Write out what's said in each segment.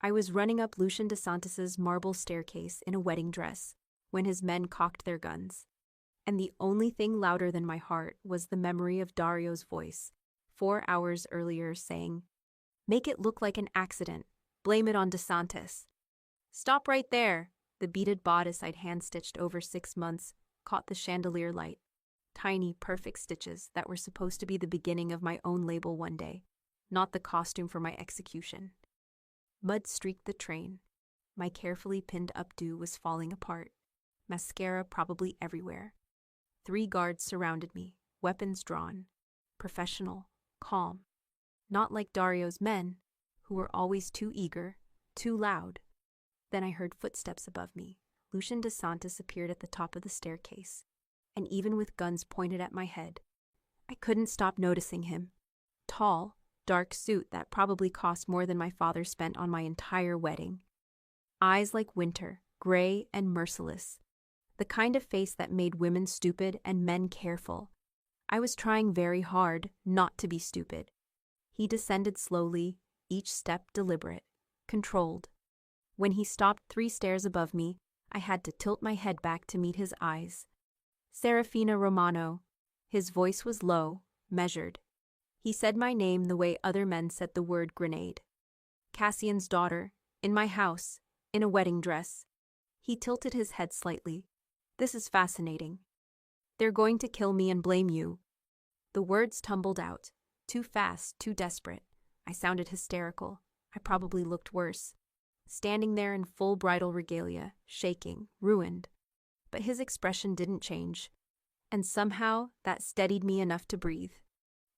I was running up Lucian DeSantis's marble staircase in a wedding dress when his men cocked their guns. And the only thing louder than my heart was the memory of Dario's voice, 4 hours earlier, saying, "Make it look like an accident. Blame it on DeSantis." "Stop right there." The beaded bodice I'd hand-stitched over 6 months caught the chandelier light. Tiny, perfect stitches that were supposed to be the beginning of my own label one day, not the costume for my execution. Mud streaked the train. My carefully pinned updo was falling apart. Mascara probably everywhere. 3 guards surrounded me, weapons drawn. Professional, calm. Not like Dario's men, who were always too eager, too loud. Then I heard footsteps above me. Lucian DeSantis appeared at the top of the staircase, and even with guns pointed at my head, I couldn't stop noticing him. Tall, dark suit that probably cost more than my father spent on my entire wedding. Eyes like winter, gray and merciless. The kind of face that made women stupid and men careful. I was trying very hard not to be stupid. He descended slowly, each step deliberate, controlled. When he stopped 3 stairs above me, I had to tilt my head back to meet his eyes. Serafina Romano. His voice was low, measured. He said my name the way other men said the word grenade. Cassian's daughter, in my house, in a wedding dress. He tilted his head slightly. "This is fascinating. They're going to kill me and blame you." The words tumbled out, too fast, too desperate. I sounded hysterical. I probably looked worse. Standing there in full bridal regalia, shaking, ruined. But his expression didn't change, and somehow that steadied me enough to breathe.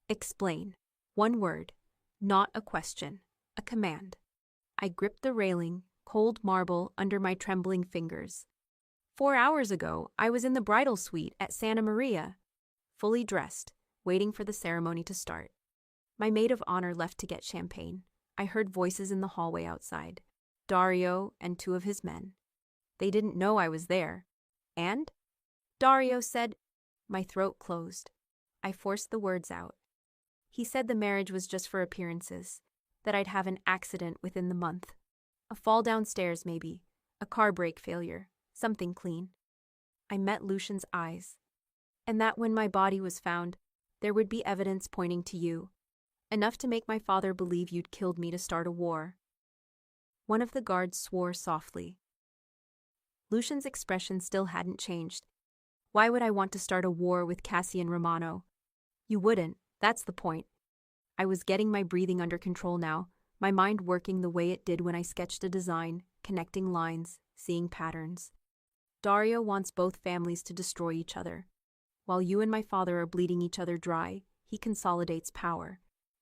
"Explain." 1 word, not a question, a command. I gripped the railing, cold marble under my trembling fingers. 4 hours ago, I was in the bridal suite at Santa Maria, fully dressed, waiting for the ceremony to start. My maid of honor left to get champagne. I heard voices in the hallway outside. Dario and 2 of his men. They didn't know I was there. And? Dario said... My throat closed. I forced the words out. He said the marriage was just for appearances, that I'd have an accident within the month. A fall downstairs, maybe. A car brake failure. Something clean. I met Lucian's eyes. And that when my body was found, there would be evidence pointing to you. Enough to make my father believe you'd killed me to start a war. One of the guards swore softly. Lucian's expression still hadn't changed. Why would I want to start a war with Cassian Romano? You wouldn't, that's the point. I was getting my breathing under control now, my mind working the way it did when I sketched a design, connecting lines, seeing patterns. Dario wants both families to destroy each other. While you and my father are bleeding each other dry, he consolidates power,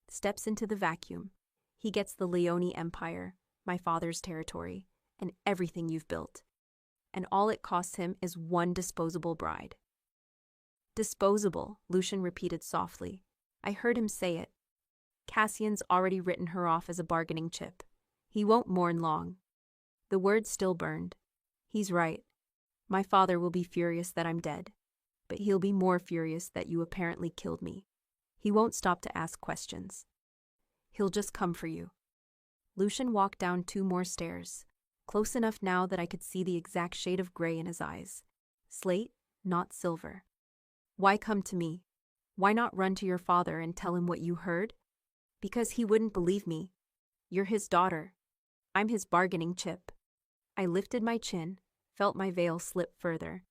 steps into the vacuum. He gets the Leone Empire, my father's territory, and everything you've built. And all it costs him is 1 disposable bride. Disposable, Lucian repeated softly. I heard him say it. Cassian's already written her off as a bargaining chip. He won't mourn long. The words still burned. He's right. My father will be furious that I'm dead, but he'll be more furious that you apparently killed me. He won't stop to ask questions. He'll just come for you. Lucian walked down 2 more stairs, close enough now that I could see the exact shade of gray in his eyes. Slate, not silver. Why come to me? Why not run to your father and tell him what you heard? Because he wouldn't believe me. You're his daughter. I'm his bargaining chip. I lifted my chin, felt my veil slip further.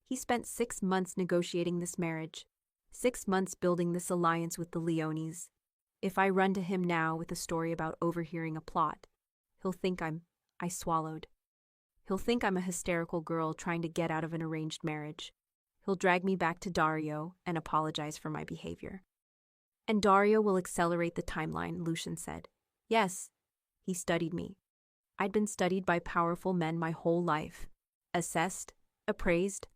He spent 6 months negotiating this marriage, 6 months building this alliance with the Leones. If I run to him now with a story about overhearing a plot, he'll think I swallowed. He'll think I'm a hysterical girl trying to get out of an arranged marriage. He'll drag me back to Dario and apologize for my behavior. And Dario will accelerate the timeline, Lucian said. Yes, he studied me. I'd been studied by powerful men my whole life. Assessed, appraised,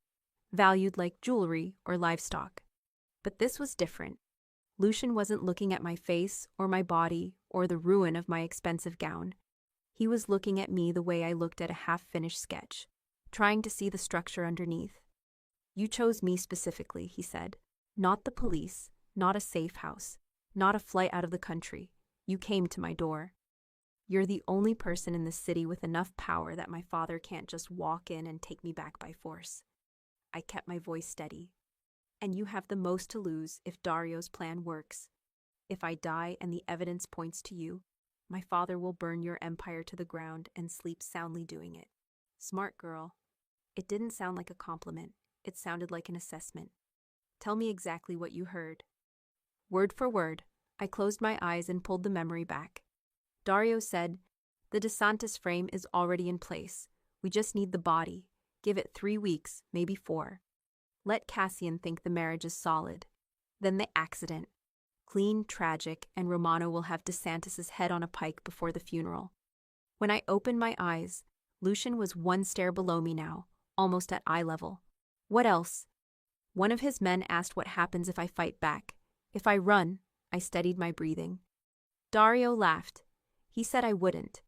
valued like jewelry or livestock. But this was different. Lucian wasn't looking at my face or my body or the ruin of my expensive gown. He was looking at me the way I looked at a half-finished sketch, trying to see the structure underneath. You chose me specifically, he said. Not the police, not a safe house, not a flight out of the country. You came to my door. You're the only person in the city with enough power that my father can't just walk in and take me back by force. I kept my voice steady. And you have the most to lose if Dario's plan works. If I die and the evidence points to you, my father will burn your empire to the ground and sleep soundly doing it. Smart girl. It didn't sound like a compliment. It sounded like an assessment. Tell me exactly what you heard. Word for word, I closed my eyes and pulled the memory back. Dario said, "The DeSantis frame is already in place. We just need the body. Give it 3 weeks, maybe 4. Let Cassian think the marriage is solid. Then the accident. Clean, tragic, and Romano will have DeSantis's head on a pike before the funeral." When I opened my eyes, Lucian was 1 stair below me now, almost at eye level. What else? One of his men asked what happens if I fight back. If I run, I steadied my breathing. Dario laughed. He said I wouldn't.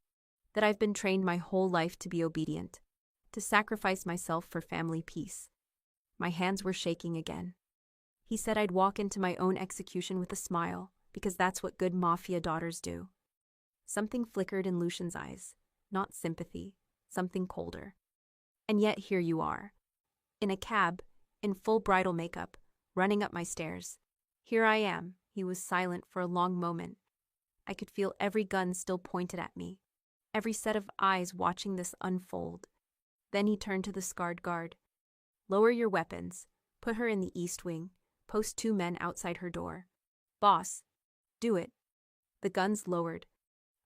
That I've been trained my whole life to be obedient, to sacrifice myself for family peace. My hands were shaking again. He said I'd walk into my own execution with a smile, because that's what good Mafia daughters do. Something flickered in Lucian's eyes, not sympathy, something colder. And yet here you are. In a cab, in full bridal makeup, running up my stairs. Here I am. He was silent for a long moment. I could feel every gun still pointed at me, every set of eyes watching this unfold. Then he turned to the scarred guard. "Lower your weapons. Put her in the east wing. Post 2 men outside her door." "Boss." "Do it." The guns lowered.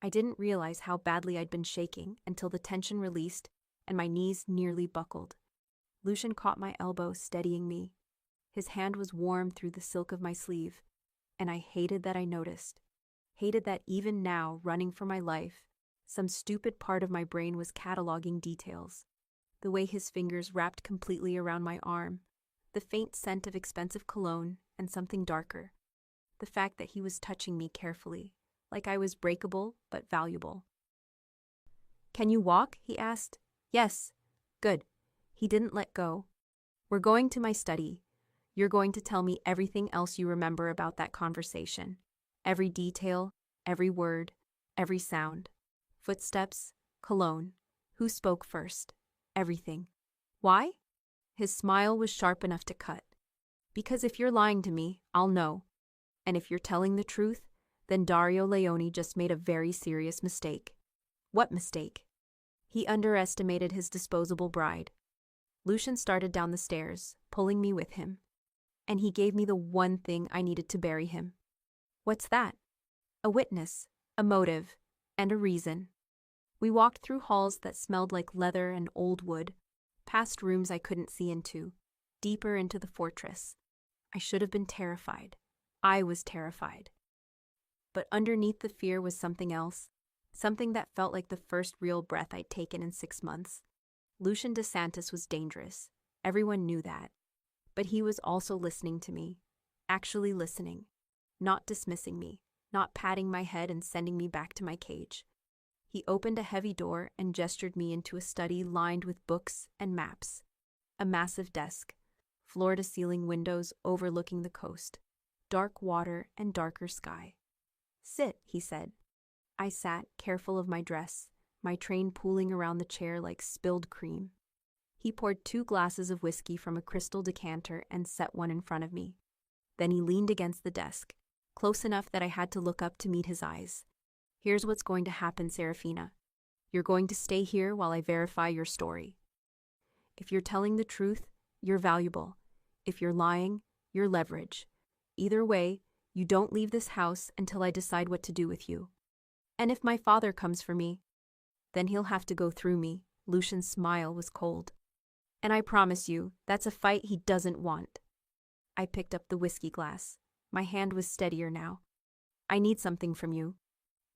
I didn't realize how badly I'd been shaking until the tension released and my knees nearly buckled. Lucian caught my elbow, steadying me. His hand was warm through the silk of my sleeve, and I hated that I noticed. Hated that even now, running for my life, some stupid part of my brain was cataloging details. The way his fingers wrapped completely around my arm, the faint scent of expensive cologne, and something darker. The fact that he was touching me carefully, like I was breakable but valuable. "Can you walk?" he asked. "Yes." "Good." He didn't let go. "We're going to my study. You're going to tell me everything else you remember about that conversation. Every detail, every word, every sound. Footsteps, cologne, who spoke first, everything. Why?" His smile was sharp enough to cut. "Because if you're lying to me, I'll know. And if you're telling the truth, then Dario Leone just made a very serious mistake." "What mistake?" "He underestimated his disposable bride." Lucian started down the stairs, pulling me with him. And he gave me the one thing I needed to bury him. "What's that?" "A witness, a motive, and a reason." We walked through halls that smelled like leather and old wood, past rooms I couldn't see into, deeper into the fortress. I should have been terrified. I was terrified. But underneath the fear was something else, something that felt like the first real breath I'd taken in 6 months. Lucian DeSantis was dangerous. Everyone knew that. But he was also listening to me, actually listening, not dismissing me, not patting my head and sending me back to my cage. He opened a heavy door and gestured me into a study lined with books and maps. A massive desk, floor-to-ceiling windows overlooking the coast, dark water and darker sky. "Sit," he said. I sat, careful of my dress, my train pooling around the chair like spilled cream. He poured 2 glasses of whiskey from a crystal decanter and set one in front of me. Then he leaned against the desk, close enough that I had to look up to meet his eyes. "Here's what's going to happen, Serafina. You're going to stay here while I verify your story. If you're telling the truth, you're valuable. If you're lying, you're leverage. Either way, you don't leave this house until I decide what to do with you. And if my father comes for me, then he'll have to go through me." Lucian's smile was cold. "And I promise you, that's a fight he doesn't want." I picked up the whiskey glass. My hand was steadier now. "I need something from you."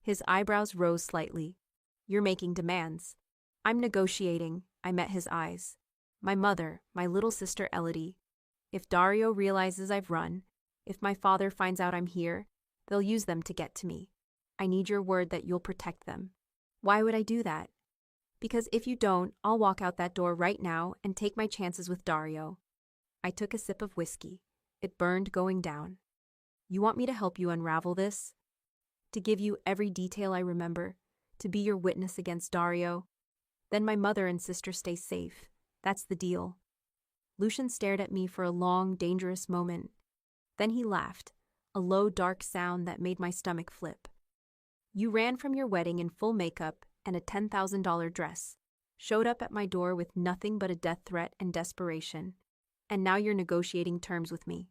His eyebrows rose slightly. "You're making demands." "I'm negotiating." I met his eyes. "My mother, my little sister Elodie. If Dario realizes I've run, if my father finds out I'm here, they'll use them to get to me. I need your word that you'll protect them." "Why would I do that?" "Because if you don't, I'll walk out that door right now and take my chances with Dario." I took a sip of whiskey. It burned going down. "You want me to help you unravel this? To give you every detail I remember? To be your witness against Dario. Then my mother and sister stay safe. That's the deal. Lucian stared at me for a long, dangerous moment. Then he laughed, a low, dark sound that made my stomach flip. You ran from your wedding in full makeup and a $10,000 dress, showed up at my door with nothing but a death threat and desperation, and now you're negotiating terms with me.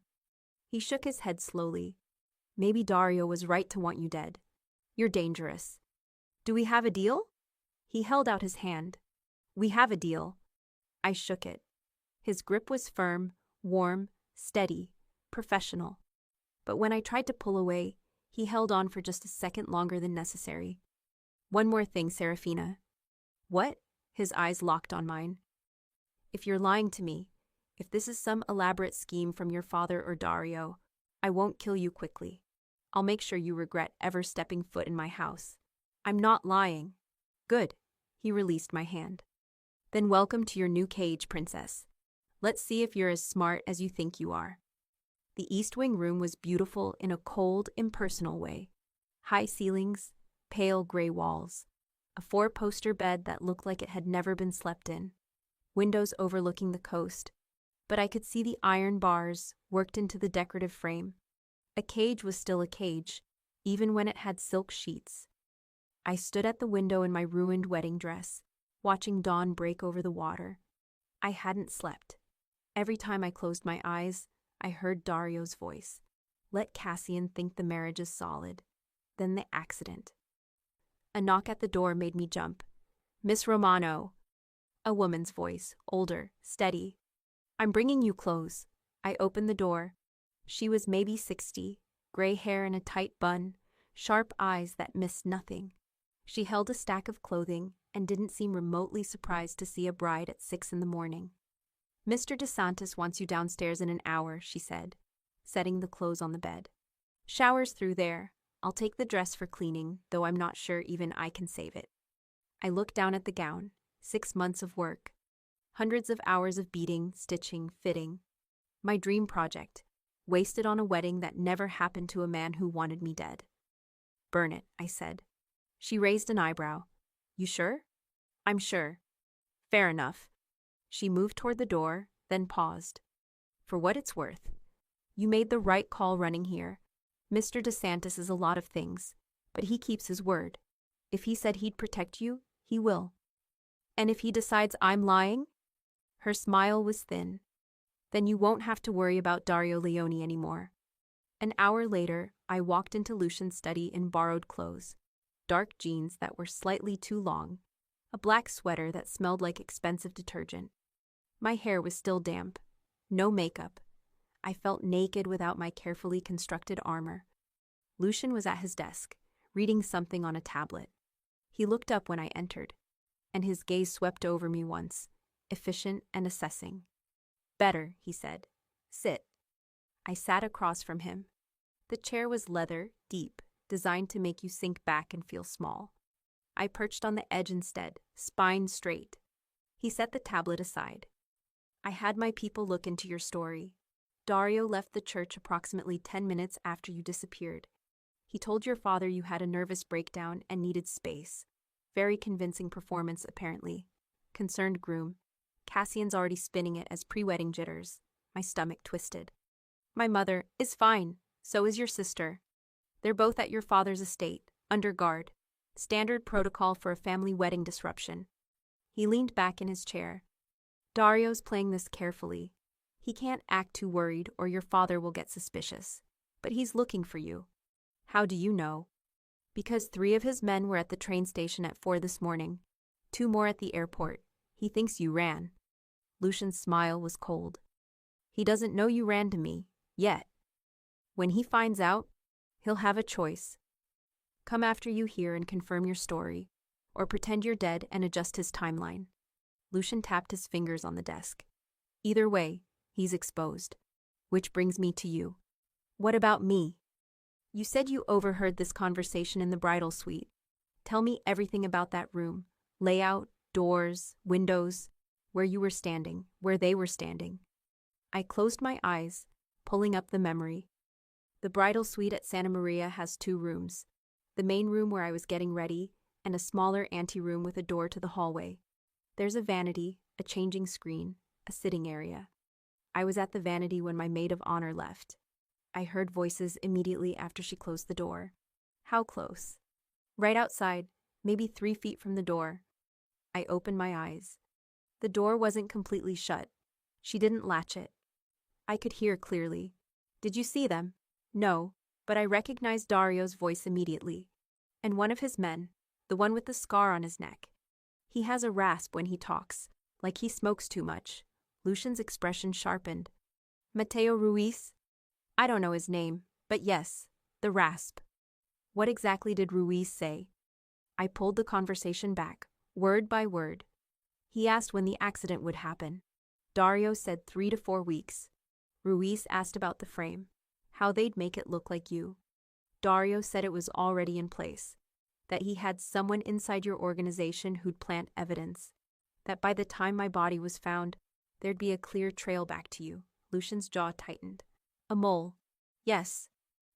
He shook his head slowly. Maybe Dario was right to want you dead. You're dangerous. Do we have a deal? He held out his hand. We have a deal. I shook it. His grip was firm, warm, steady, professional. But when I tried to pull away, he held on for just a second longer than necessary. One more thing, Serafina. What? His eyes locked on mine. If you're lying to me, if this is some elaborate scheme from your father or Dario, I won't kill you quickly. I'll make sure you regret ever stepping foot in my house. I'm not lying. Good. He released my hand. Then welcome to your new cage, princess. Let's see if you're as smart as you think you are. The East Wing room was beautiful in a cold, impersonal way. High ceilings, pale gray walls, a 4-poster bed that looked like it had never been slept in, windows overlooking the coast, but I could see the iron bars worked into the decorative frame. A cage was still a cage, even when it had silk sheets. I stood at the window in my ruined wedding dress, watching dawn break over the water. I hadn't slept. Every time I closed my eyes, I heard Dario's voice. Let Cassian think the marriage is solid. Then the accident. A knock at the door made me jump. Miss Romano. A woman's voice, older, steady. I'm bringing you clothes. I opened the door. She was maybe 60, gray hair in a tight bun, sharp eyes that missed nothing. She held a stack of clothing and didn't seem remotely surprised to see a bride at 6 in the morning. Mr. DeSantis wants you downstairs in an hour, she said, setting the clothes on the bed. Shower's through there. I'll take the dress for cleaning, though I'm not sure even I can save it. I looked down at the gown. 6 months of work. Hundreds of hours of beating, stitching, fitting. My dream project, wasted on a wedding that never happened to a man who wanted me dead. Burn it, I said. She raised an eyebrow. You sure? I'm sure. Fair enough. She moved toward the door, then paused. For what it's worth. You made the right call running here. Mr. DeSantis is a lot of things, but he keeps his word. If he said he'd protect you, he will. And if he decides I'm lying? Her smile was thin. Then you won't have to worry about Dario Leone anymore. An hour later, I walked into Lucian's study in borrowed clothes. Dark jeans that were slightly too long, a black sweater that smelled like expensive detergent. My hair was still damp. No makeup. I felt naked without my carefully constructed armor. Lucian was at his desk, reading something on a tablet. He looked up when I entered, and his gaze swept over me once, efficient and assessing. Better, he said. Sit. I sat across from him. The chair was leather, deep, designed to make you sink back and feel small. I perched on the edge instead, spine straight. He set the tablet aside. I had my people look into your story. Dario left the church approximately 10 minutes after you disappeared. He told your father you had a nervous breakdown and needed space. Very convincing performance, apparently. Concerned groom. Cassian's already spinning it as pre-wedding jitters. My stomach twisted. My mother is fine. So is your sister. They're both at your father's estate, under guard. Standard protocol for a family wedding disruption. He leaned back in his chair. Dario's playing this carefully. He can't act too worried or your father will get suspicious. But he's looking for you. How do you know? Because 3 of his men were at the train station at 4 this morning. 2 more at the airport. He thinks you ran. Lucian's smile was cold. He doesn't know you ran to me, yet. When he finds out, he'll have a choice. Come after you here and confirm your story, or pretend you're dead and adjust his timeline. Lucian tapped his fingers on the desk. Either way, he's exposed. Which brings me to you. What about me? You said you overheard this conversation in the bridal suite. Tell me everything about that room. Layout, doors, windows, where you were standing, where they were standing. I closed my eyes, pulling up the memory. The bridal suite at Santa Maria has 2 rooms. The main room where I was getting ready, and a smaller anteroom with a door to the hallway. There's a vanity, a changing screen, a sitting area. I was at the vanity when my maid of honor left. I heard voices immediately after she closed the door. How close? Right outside, maybe 3 feet from the door. I opened my eyes. The door wasn't completely shut. She didn't latch it. I could hear clearly. Did you see them? No, but I recognized Dario's voice immediately. And one of his men, the one with the scar on his neck. He has a rasp when he talks, like he smokes too much. Lucian's expression sharpened. Mateo Ruiz? I don't know his name, but yes, the rasp. What exactly did Ruiz say? I pulled the conversation back, word by word. He asked when the accident would happen. Dario said 3 to 4 weeks. Ruiz asked about the frame, how they'd make it look like you. Dario said it was already in place, that he had someone inside your organization who'd plant evidence, that by the time my body was found, there'd be a clear trail back to you. Lucian's jaw tightened. A mole. Yes.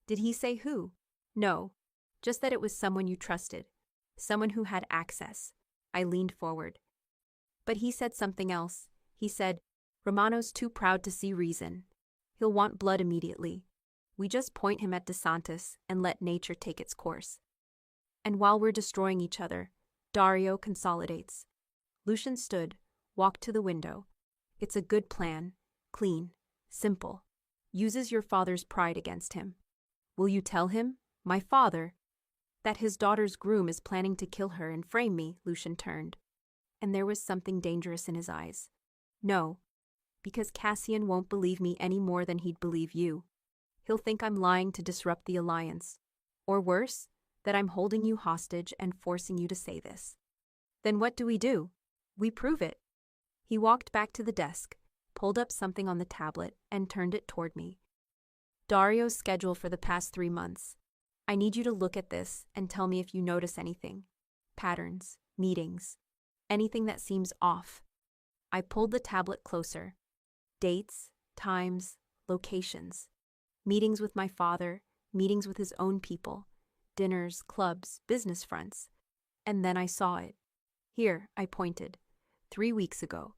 Did he say who? No. Just that it was someone you trusted. Someone who had access. I leaned forward. But he said something else. He said, Romano's too proud to see reason. He'll want blood immediately. We just point him at DeSantis and let nature take its course. And while we're destroying each other, Dario consolidates. Lucian stood, walked to the window. It's a good plan. Clean. Simple. Uses your father's pride against him. Will you tell him, my father, that his daughter's groom is planning to kill her and frame me? Lucian turned. And there was something dangerous in his eyes. No, because Cassian won't believe me any more than he'd believe you. He'll think I'm lying to disrupt the alliance. Or worse, that I'm holding you hostage and forcing you to say this. Then what do? We prove it. He walked back to the desk, pulled up something on the tablet, and turned it toward me. Dario's schedule for the past 3 months. I need you to look at this and tell me if you notice anything. Patterns, meetings, anything that seems off. I pulled the tablet closer. Dates, times, locations. Meetings with my father, meetings with his own people, dinners, clubs, business fronts. And then I saw it. Here, I pointed. 3 weeks ago.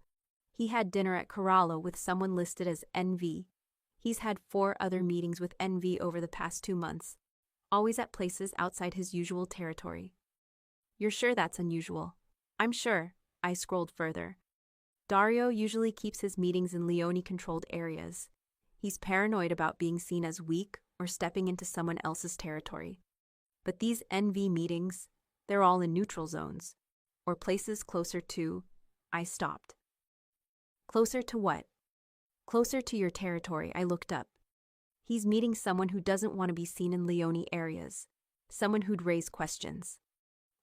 He had dinner at Corallo with someone listed as NV. He's had 4 other meetings with NV over the past 2 months, always at places outside his usual territory. You're sure that's unusual? I'm sure. I scrolled further. Dario usually keeps his meetings in Leone-controlled areas. He's paranoid about being seen as weak or stepping into someone else's territory. But these NV meetings, they're all in neutral zones, or places closer to... I stopped. Closer to what? Closer to your territory, I looked up. He's meeting someone who doesn't want to be seen in Leone areas, someone who'd raise questions.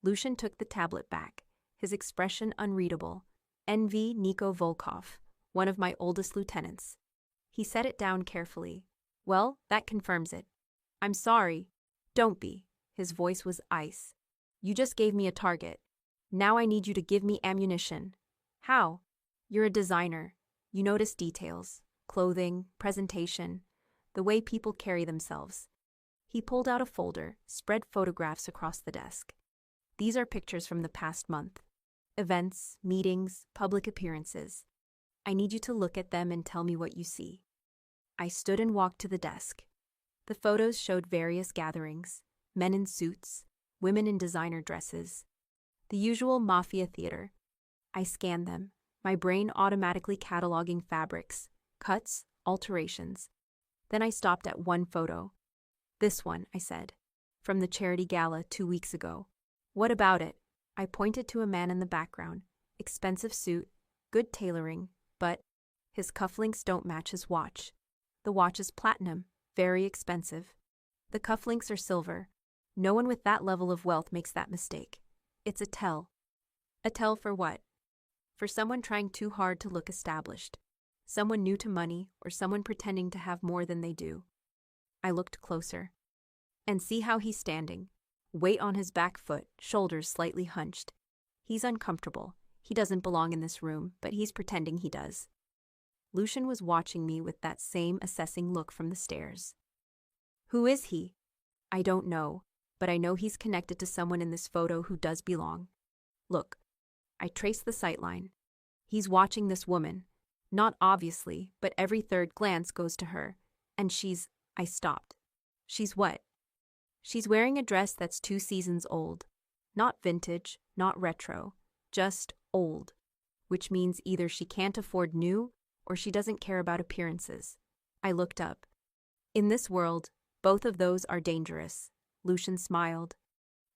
Lucian took the tablet back, his expression unreadable. NV Niko Volkov, one of my oldest lieutenants. He set it down carefully. Well, that confirms it. I'm sorry. Don't be. His voice was ice. You just gave me a target. Now I need you to give me ammunition. How? You're a designer. You notice details, clothing, presentation, the way people carry themselves. He pulled out a folder, spread photographs across the desk. These are pictures from the past month. Events, meetings, public appearances. I need you to look at them and tell me what you see. I stood and walked to the desk. The photos showed various gatherings, men in suits, women in designer dresses. The usual Mafia theater. I scanned them, my brain automatically cataloging fabrics, cuts, alterations. Then I stopped at one photo. This one, I said, from the charity gala 2 weeks ago. What about it? I pointed to a man in the background. Expensive suit, good tailoring, but his cufflinks don't match his watch. The watch is platinum, very expensive. The cufflinks are silver. No one with that level of wealth makes that mistake. It's a tell. A tell for what? For someone trying too hard to look established. Someone new to money or someone pretending to have more than they do. I looked closer. And see how he's standing. Weight on his back foot, shoulders slightly hunched. He's uncomfortable. He doesn't belong in this room, but he's pretending he does. Lucian was watching me with that same assessing look from the stairs. Who is he? I don't know. but I know he's connected to someone in this photo who does belong. Look, I traced the sightline. He's watching this woman. Not obviously, but every third glance goes to her. And I stopped. She's what? She's wearing a dress that's 2 seasons old. Not vintage, not retro, just old. Which means either she can't afford new, or she doesn't care about appearances. I looked up. In this world, both of those are dangerous. Lucian smiled.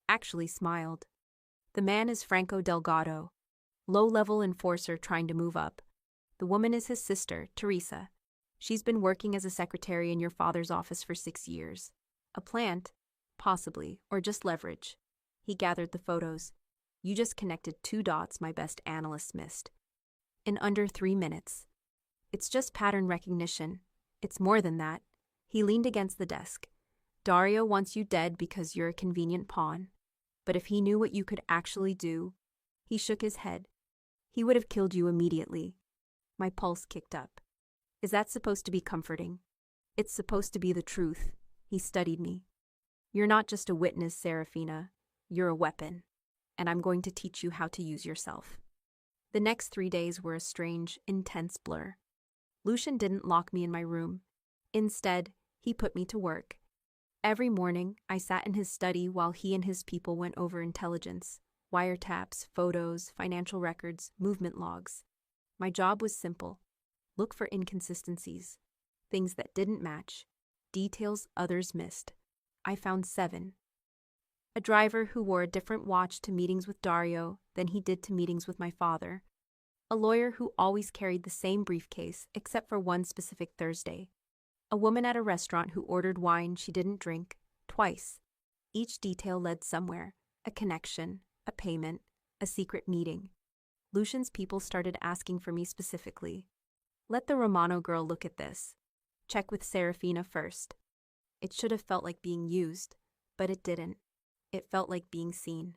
Actually smiled. The man is Franco Delgado, low-level enforcer trying to move up. The woman is his sister, Teresa. She's been working as a secretary in your father's office for 6 years. A plant? Possibly, or just leverage. He gathered the photos. You just connected 2 dots my best analysts missed. In under 3 minutes. It's just pattern recognition. It's more than that. He leaned against the desk. Dario wants you dead because you're a convenient pawn. But if he knew what you could actually do, he shook his head. He would have killed you immediately. My pulse kicked up. Is that supposed to be comforting? It's supposed to be the truth. He studied me. You're not just a witness, Serafina. You're a weapon. And I'm going to teach you how to use yourself. The next 3 days were a strange, intense blur. Lucian didn't lock me in my room. Instead, he put me to work. Every morning, I sat in his study while he and his people went over intelligence, wiretaps, photos, financial records, movement logs. My job was simple. Look for inconsistencies, things that didn't match, details others missed. I found 7. A driver who wore a different watch to meetings with Dario than he did to meetings with my father. A lawyer who always carried the same briefcase except for one specific Thursday. A woman at a restaurant who ordered wine she didn't drink, twice. Each detail led somewhere, a connection, a payment, a secret meeting. Lucian's people started asking for me specifically. Let the Romano girl look at this. Check with Serafina first. It should have felt like being used, but it didn't. It felt like being seen.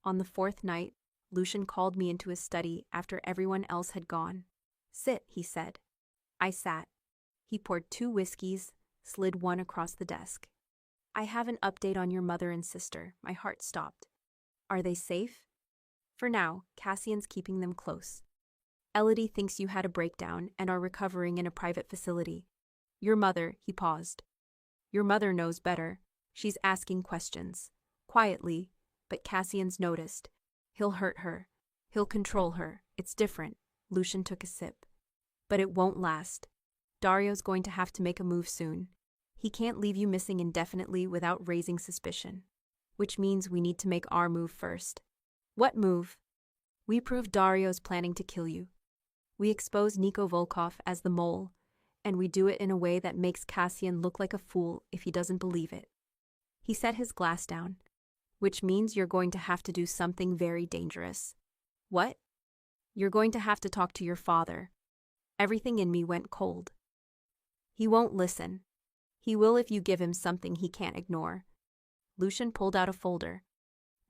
On the 4th night, Lucian called me into his study after everyone else had gone. Sit, he said. I sat. He poured 2 whiskeys, slid one across the desk. I have an update on your mother and sister. My heart stopped. Are they safe? For now, Cassian's keeping them close. Elodie thinks you had a breakdown and are recovering in a private facility. Your mother, he paused. Your mother knows better. She's asking questions. Quietly, but Cassian's noticed. He'll hurt her. He'll control her. It's different. Lucian took a sip. But it won't last. Dario's going to have to make a move soon. He can't leave you missing indefinitely without raising suspicion. Which means we need to make our move first. What move? We prove Dario's planning to kill you. We expose Niko Volkov as the mole, and we do it in a way that makes Cassian look like a fool if he doesn't believe it. He set his glass down, which means you're going to have to do something very dangerous. What? You're going to have to talk to your father. Everything in me went cold. He won't listen. He will if you give him something he can't ignore. Lucian pulled out a folder.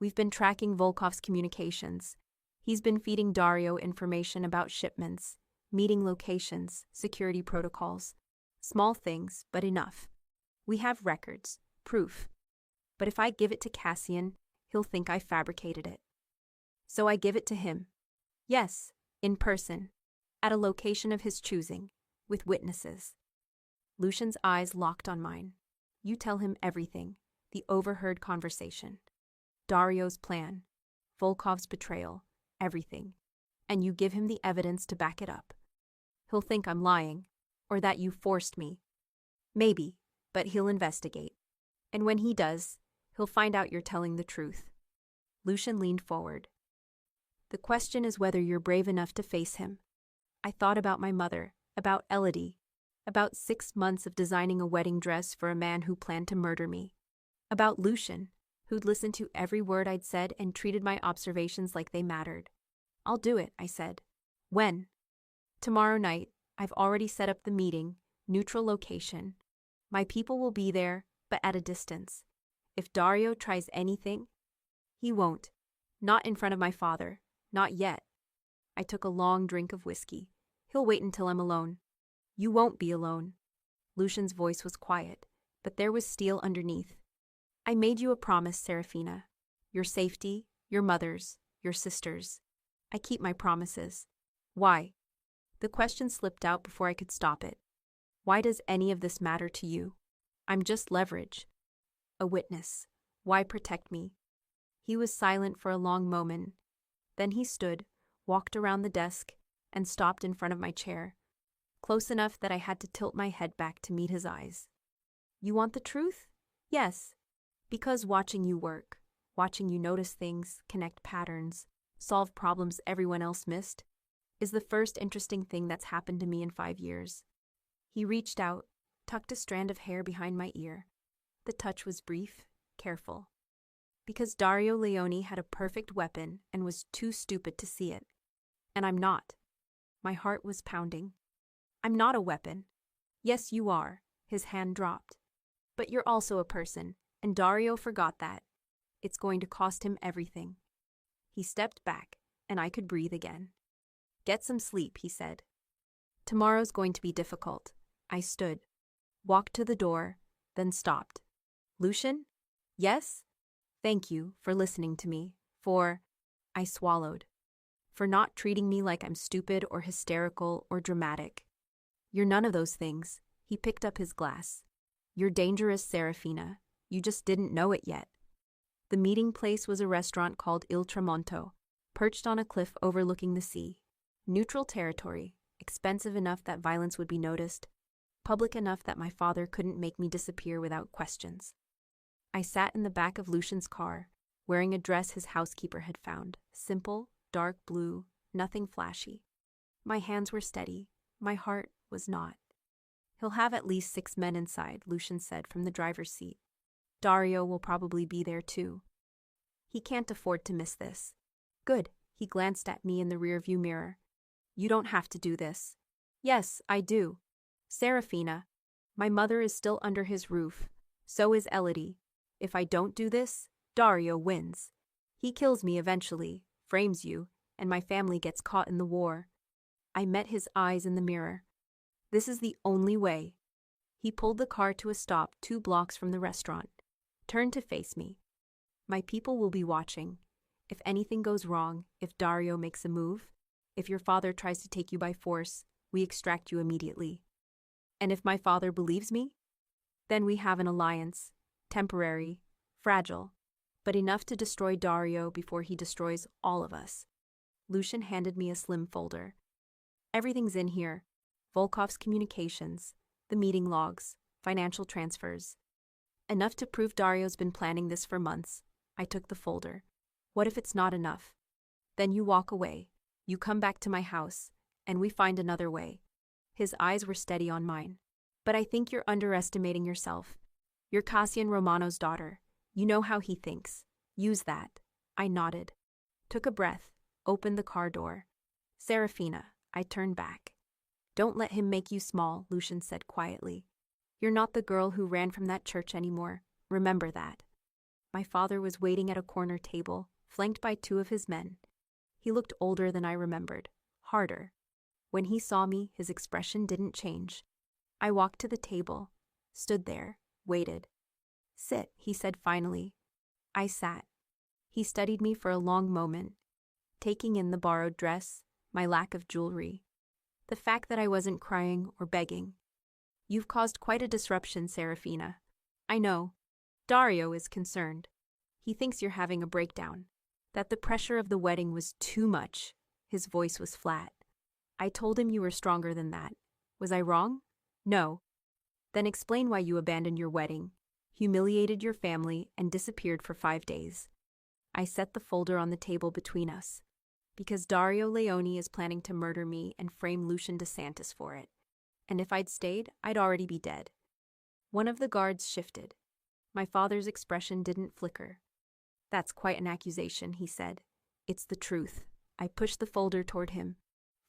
We've been tracking Volkov's communications. He's been feeding Dario information about shipments, meeting locations, security protocols. Small things, but enough. We have records, proof. But if I give it to Cassian, he'll think I fabricated it. So I give it to him. Yes, in person, at a location of his choosing, with witnesses. Lucian's eyes locked on mine. You tell him everything, the overheard conversation. Dario's plan, Volkov's betrayal, everything. And you give him the evidence to back it up. He'll think I'm lying, or that you forced me. Maybe, but he'll investigate. And when he does, he'll find out you're telling the truth. Lucian leaned forward. The question is whether you're brave enough to face him. I thought about my mother, about Elodie, about 6 months of designing a wedding dress for a man who planned to murder me. About Lucian, who'd listened to every word I'd said and treated my observations like they mattered. I'll do it, I said. When? Tomorrow night. I've already set up the meeting, neutral location. My people will be there, but at a distance. If Dario tries anything, he won't. Not in front of my father. Not yet. I took a long drink of whiskey. He'll wait until I'm alone. You won't be alone. Lucian's voice was quiet, but there was steel underneath. I made you a promise, Serafina. Your safety, your mother's, your sister's. I keep my promises. Why? The question slipped out before I could stop it. Why does any of this matter to you? I'm just leverage. A witness. Why protect me? He was silent for a long moment. Then he stood, walked around the desk, and stopped in front of my chair, close enough that I had to tilt my head back to meet his eyes. You want the truth? Yes. Because watching you work, watching you notice things, connect patterns, solve problems everyone else missed, is the first interesting thing that's happened to me in 5 years. He reached out, tucked a strand of hair behind my ear. The touch was brief, careful. Because Dario Leone had a perfect weapon and was too stupid to see it. And I'm not. My heart was pounding. I'm not a weapon. Yes, you are. His hand dropped. But you're also a person, and Dario forgot that. It's going to cost him everything. He stepped back, and I could breathe again. Get some sleep, he said. Tomorrow's going to be difficult. I stood, walked to the door, then stopped. Lucian? Yes? Thank you for listening to me, I swallowed, for not treating me like I'm stupid or hysterical or dramatic. You're none of those things. He picked up his glass. You're dangerous, Serafina. You just didn't know it yet. The meeting place was a restaurant called Il Tramonto, perched on a cliff overlooking the sea. Neutral territory, expensive enough that violence would be noticed, public enough that my father couldn't make me disappear without questions. I sat in the back of Lucian's car, wearing a dress his housekeeper had found. Simple, dark blue, nothing flashy. My hands were steady. My heart was not. He'll have at least 6 men inside, Lucian said from the driver's seat. Dario will probably be there too. He can't afford to miss this. Good, he glanced at me in the rearview mirror. You don't have to do this. Yes, I do. Serafina, my mother is still under his roof. So is Elodie. If I don't do this, Dario wins. He kills me eventually, frames you, and my family gets caught in the war. I met his eyes in the mirror. This is the only way. He pulled the car to a stop 2 blocks from the restaurant, turned to face me. My people will be watching. If anything goes wrong, if Dario makes a move, if your father tries to take you by force, we extract you immediately. And if my father believes me, then we have an alliance. Temporary, fragile, but enough to destroy Dario before he destroys all of us. Lucian handed me a slim folder. Everything's in here. Volkov's communications, the meeting logs, financial transfers. Enough to prove Dario's been planning this for months. I took the folder. What if it's not enough? Then you walk away. You come back to my house, and we find another way. His eyes were steady on mine. But I think you're underestimating yourself. You're Cassian Romano's daughter. You know how he thinks. Use that. I nodded. Took a breath. Opened the car door. Serafina, I turned back. Don't let him make you small, Lucian said quietly. You're not the girl who ran from that church anymore. Remember that. My father was waiting at a corner table, flanked by 2 of his men. He looked older than I remembered. Harder. When he saw me, his expression didn't change. I walked to the table, stood there, waited. Sit, he said finally. I sat. He studied me for a long moment, taking in the borrowed dress, my lack of jewelry, the fact that I wasn't crying or begging. You've caused quite a disruption, Serafina. I know. Dario is concerned. He thinks you're having a breakdown, that the pressure of the wedding was too much. His voice was flat. I told him you were stronger than that. Was I wrong? No. Then explain why you abandoned your wedding, humiliated your family, and disappeared for 5 days. I set the folder on the table between us. Because Dario Leone is planning to murder me and frame Lucian DeSantis for it. And if I'd stayed, I'd already be dead. One of the guards shifted. My father's expression didn't flicker. That's quite an accusation, he said. It's the truth. I pushed the folder toward him.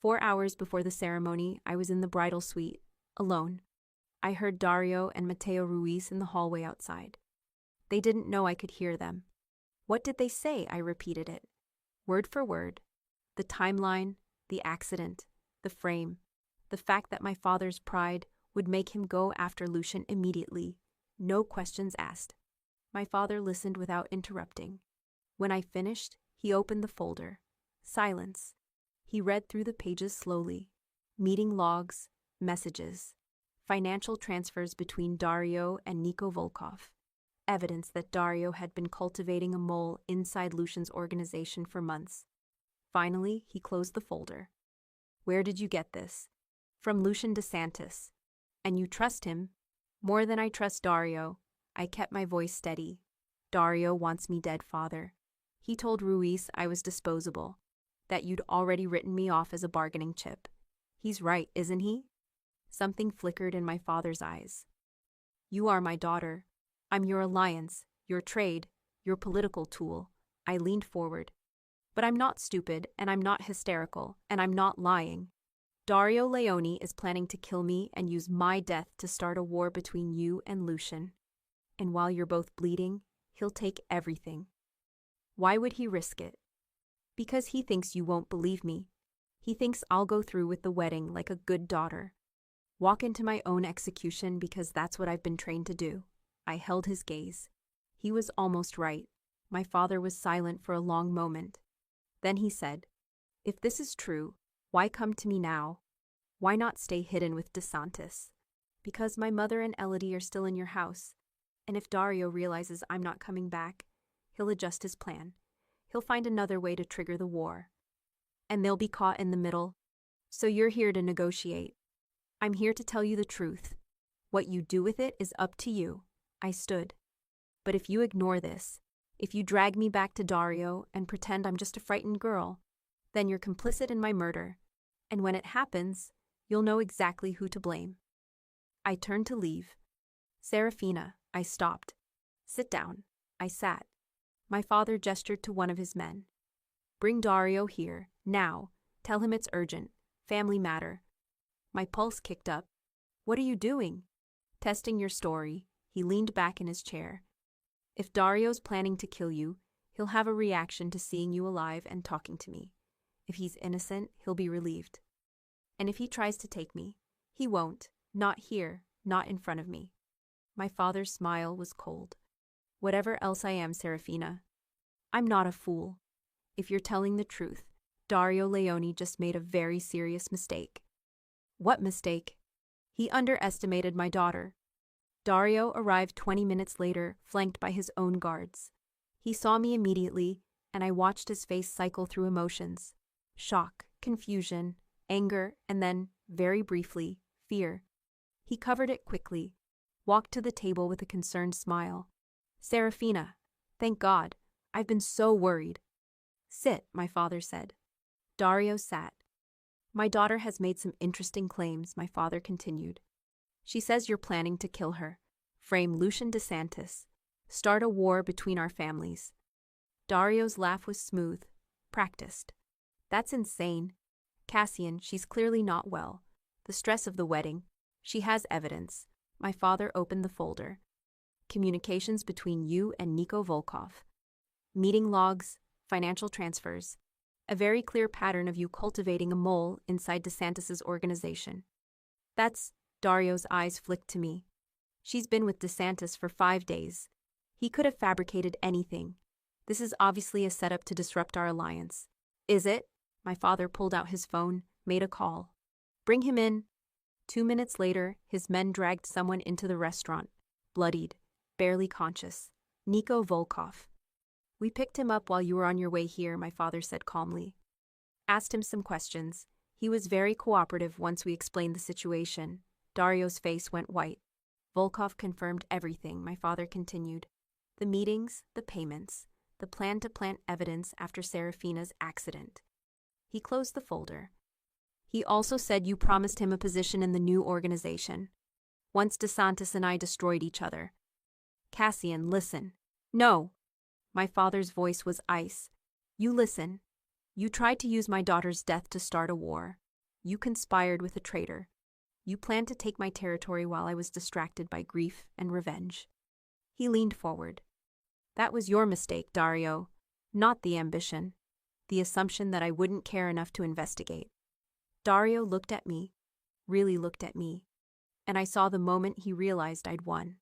4 hours before the ceremony, I was in the bridal suite, alone. I heard Dario and Mateo Ruiz in the hallway outside. They didn't know I could hear them. What did they say? I repeated it. Word for word. The timeline, the accident, the frame, the fact that my father's pride would make him go after Lucian immediately. No questions asked. My father listened without interrupting. When I finished, he opened the folder. Silence. He read through the pages slowly. Meeting logs, messages, financial transfers between Dario and Niko Volkov. Evidence that Dario had been cultivating a mole inside Lucian's organization for months. Finally, he closed the folder. Where did you get this? From Lucian DeSantis. And you trust him? More than I trust Dario. I kept my voice steady. Dario wants me dead, father. He told Ruiz I was disposable, that you'd already written me off as a bargaining chip. He's right, isn't he? Something flickered in my father's eyes. You are my daughter. I'm your alliance, your trade, your political tool. I leaned forward. But I'm not stupid, and I'm not hysterical, and I'm not lying. Dario Leone is planning to kill me and use my death to start a war between you and Lucian. And while you're both bleeding, he'll take everything. Why would he risk it? Because he thinks you won't believe me. He thinks I'll go through with the wedding like a good daughter. Walk into my own execution because that's what I've been trained to do. I held his gaze. He was almost right. My father was silent for a long moment. Then he said, if this is true, why come to me now? Why not stay hidden with DeSantis? Because my mother and Elodie are still in your house. And if Dario realizes I'm not coming back, he'll adjust his plan. He'll find another way to trigger the war. And they'll be caught in the middle. So you're here to negotiate. I'm here to tell you the truth. What you do with it is up to you. I stood. But if you ignore this, if you drag me back to Dario and pretend I'm just a frightened girl, then you're complicit in my murder. And when it happens, you'll know exactly who to blame. I turned to leave. Serafina, I stopped. Sit down. I sat. My father gestured to one of his men. Bring Dario here, now. Tell him it's urgent. Family matter. My pulse kicked up. What are you doing? Testing your story. He leaned back in his chair. If Dario's planning to kill you, he'll have a reaction to seeing you alive and talking to me. If he's innocent, he'll be relieved. And if he tries to take me, he won't. Not here, not in front of me. My father's smile was cold. Whatever else I am, Serafina, I'm not a fool. If you're telling the truth, Dario Leone just made a very serious mistake. What mistake? He underestimated my daughter. Dario arrived 20 minutes later, flanked by his own guards. He saw me immediately, and I watched his face cycle through emotions. Shock, confusion, anger, and then, very briefly, fear. He covered it quickly, walked to the table with a concerned smile. Serafina, thank God. I've been so worried. Sit, my father said. Dario sat. My daughter has made some interesting claims, my father continued. She says you're planning to kill her, frame Lucian DeSantis, start a war between our families. Dario's laugh was smooth, practiced. That's insane. Cassian, she's clearly not well. The stress of the wedding. She has evidence. My father opened the folder. Communications between you and Niko Volkov. Meeting logs, financial transfers. A very clear pattern of you cultivating a mole inside DeSantis' organization. Dario's eyes flicked to me. She's been with DeSantis for 5 days. He could have fabricated anything. This is obviously a setup to disrupt our alliance. Is it? My father pulled out his phone, made a call. Bring him in. 2 minutes later, his men dragged someone into the restaurant, bloodied, barely conscious. Niko Volkov. We picked him up while you were on your way here, my father said calmly. Asked him some questions. He was very cooperative once we explained the situation. Dario's face went white. Volkov confirmed everything, my father continued. The meetings, the payments, the plan to plant evidence after Serafina's accident. He closed the folder. He also said you promised him a position in the new organization. Once DeSantis and I destroyed each other. Cassian, listen. No. My father's voice was ice. You listen. You tried to use my daughter's death to start a war. You conspired with a traitor. You planned to take my territory while I was distracted by grief and revenge. He leaned forward. That was your mistake, Dario. Not the ambition. The assumption that I wouldn't care enough to investigate. Dario looked at me, really looked at me, and I saw the moment he realized I'd won.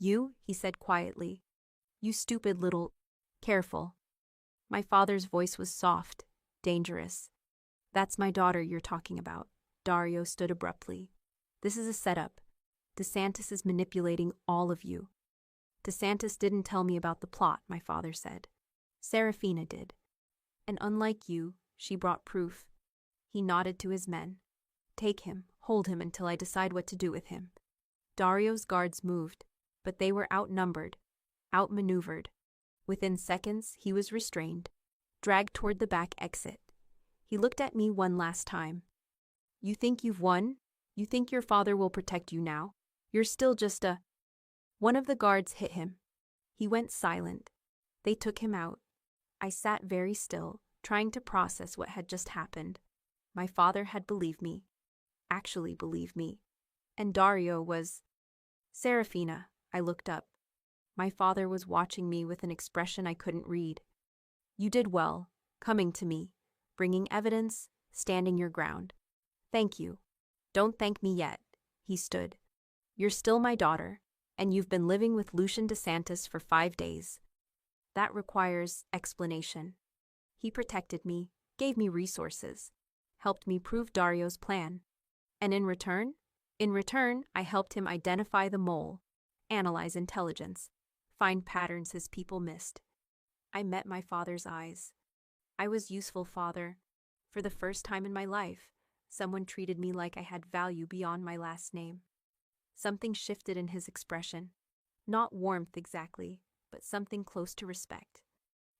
You, he said quietly, You stupid little... Careful. My father's voice was soft, dangerous. That's my daughter you're talking about. Dario stood abruptly. This is a setup. DeSantis is manipulating all of you. DeSantis didn't tell me about the plot, my father said. Serafina did. And unlike you, she brought proof. He nodded to his men. Take him, hold him until I decide what to do with him. Dario's guards moved, but they were outnumbered, outmaneuvered. Within seconds, he was restrained, dragged toward the back exit. He looked at me one last time. You think you've won? You think your father will protect you now? You're still just a... One of the guards hit him. He went silent. They took him out. I sat very still, trying to process what had just happened. My father had believed me. Actually believed me. And Dario was... Serafina, I looked up. My father was watching me with an expression I couldn't read. You did well, coming to me, bringing evidence, standing your ground. Thank you. Don't thank me yet. He stood. You're still my daughter, and you've been living with Lucian DeSantis for 5 days. That requires explanation. He protected me, gave me resources, helped me prove Dario's plan. And in return, I helped him identify the mole, analyze intelligence, find patterns his people missed. I met my father's eyes. I was useful, father. For the first time in my life, someone treated me like I had value beyond my last name. Something shifted in his expression. Not warmth exactly, but something close to respect.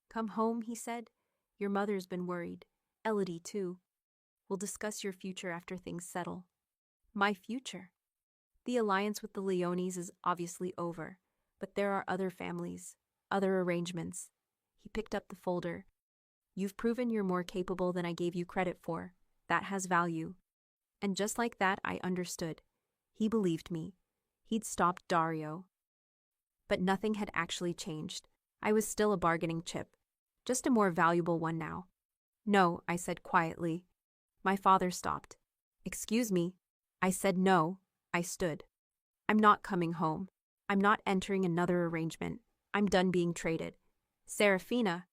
Come home, he said. Your mother's been worried. Elodie, too. We'll discuss your future after things settle. My future? The alliance with the Leones is obviously over, but there are other families, other arrangements. He picked up the folder. You've proven you're more capable than I gave you credit for. That has value. And just like that, I understood. He believed me. He'd stopped Dario. But nothing had actually changed. I was still a bargaining chip, just a more valuable one now. No, I said quietly. My father stopped. Excuse me. I said no. I stood. I'm not coming home. I'm not entering another arrangement. I'm done being traded. Serafina.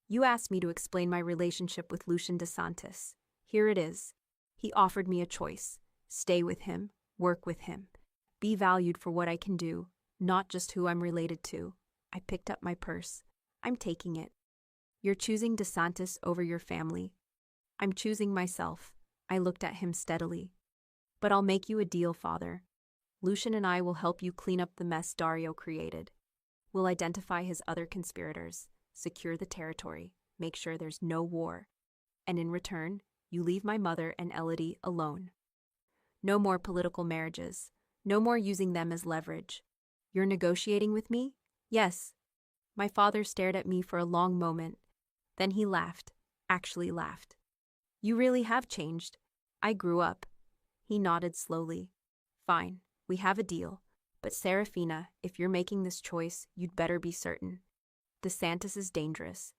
You asked me to explain my relationship with Lucian DeSantis. Here it is. He offered me a choice. Stay with him, work with him, be valued for what I can do, not just who I'm related to. I picked up my purse. I'm taking it. You're choosing DeSantis over your family. I'm choosing myself. I looked at him steadily. But I'll make you a deal, father. Lucian and I will help you clean up the mess Dario created. We'll identify his other conspirators, secure the territory, make sure there's no war. And in return, you leave my mother and Elodie alone. No more political marriages. No more using them as leverage. You're negotiating with me? Yes. My father stared at me for a long moment. Then he laughed, actually laughed. You really have changed. I grew up. He nodded slowly. Fine, we have a deal. But Serafina, if you're making this choice, you'd better be certain. DeSantis is dangerous.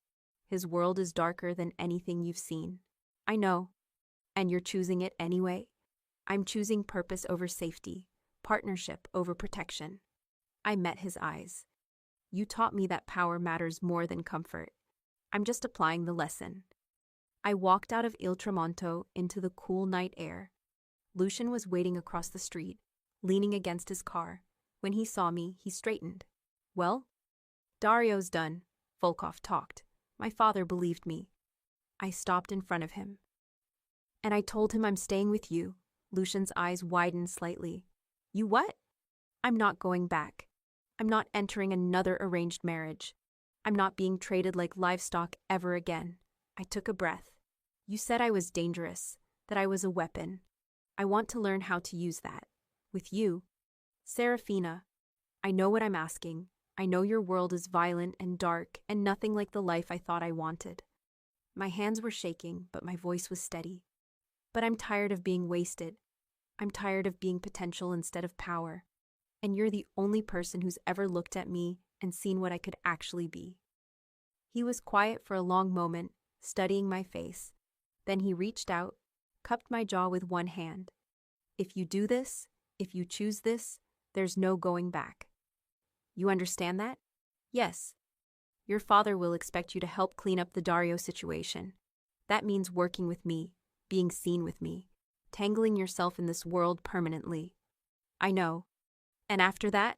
His world is darker than anything you've seen. I know. And you're choosing it anyway? I'm choosing purpose over safety, partnership over protection. I met his eyes. You taught me that power matters more than comfort. I'm just applying the lesson. I walked out of Il Tramonto into the cool night air. Lucian was waiting across the street, leaning against his car. When he saw me, he straightened. Well? Dario's done, Volkov talked. My father believed me. I stopped in front of him. And I told him I'm staying with you. Lucian's eyes widened slightly. You what? I'm not going back. I'm not entering another arranged marriage. I'm not being traded like livestock ever again. I took a breath. You said I was dangerous, that I was a weapon. I want to learn how to use that. With you. Serafina, I know what I'm asking. I know your world is violent and dark and nothing like the life I thought I wanted. My hands were shaking, but my voice was steady. But I'm tired of being wasted. I'm tired of being potential instead of power. And you're the only person who's ever looked at me and seen what I could actually be. He was quiet for a long moment, studying my face. Then he reached out, cupped my jaw with one hand. If you do this, if you choose this, there's no going back. You understand that? Yes, your father will expect you to help clean up the Dario situation. That means working with me, being seen with me, tangling yourself in this world permanently. I know. And after that?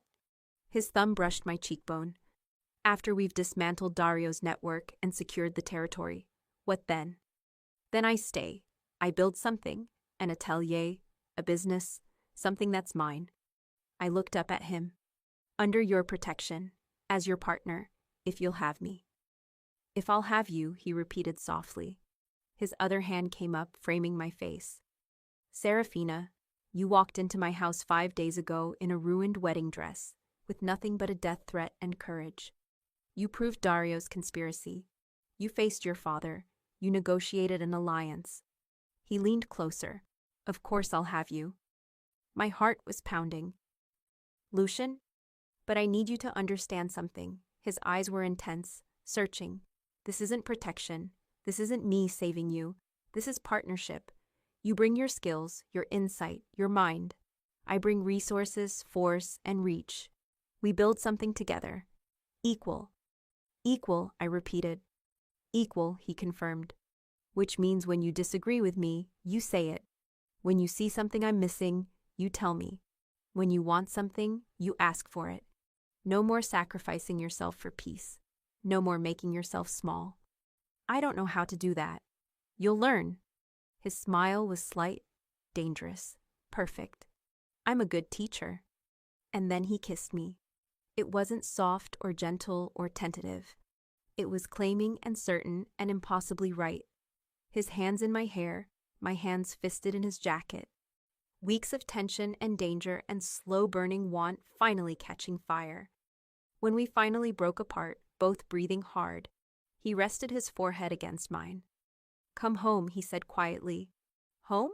His thumb brushed my cheekbone. After we've dismantled Dario's network and secured the territory, what then? Then I stay. I build something, an atelier, a business, something that's mine. I looked up at him. Under your protection, as your partner, if you'll have me. If I'll have you, he repeated softly. His other hand came up, framing my face. Serafina, you walked into my house 5 days ago in a ruined wedding dress, with nothing but a death threat and courage. You proved Dario's conspiracy. You faced your father. You negotiated an alliance. He leaned closer. Of course I'll have you. My heart was pounding. Lucian? But I need you to understand something. His eyes were intense, searching. This isn't protection. This isn't me saving you. This is partnership. You bring your skills, your insight, your mind. I bring resources, force, and reach. We build something together. Equal. Equal, I repeated. Equal, he confirmed. Which means when you disagree with me, you say it. When you see something I'm missing, you tell me. When you want something, you ask for it. No more sacrificing yourself for peace. No more making yourself small. I don't know how to do that. You'll learn. His smile was slight, dangerous, perfect. I'm a good teacher. And then he kissed me. It wasn't soft or gentle or tentative. It was claiming and certain and impossibly right. His hands in my hair, my hands fisted in his jacket. Weeks of tension and danger and slow-burning want finally catching fire. When we finally broke apart, both breathing hard, he rested his forehead against mine. Come home, he said quietly. Home?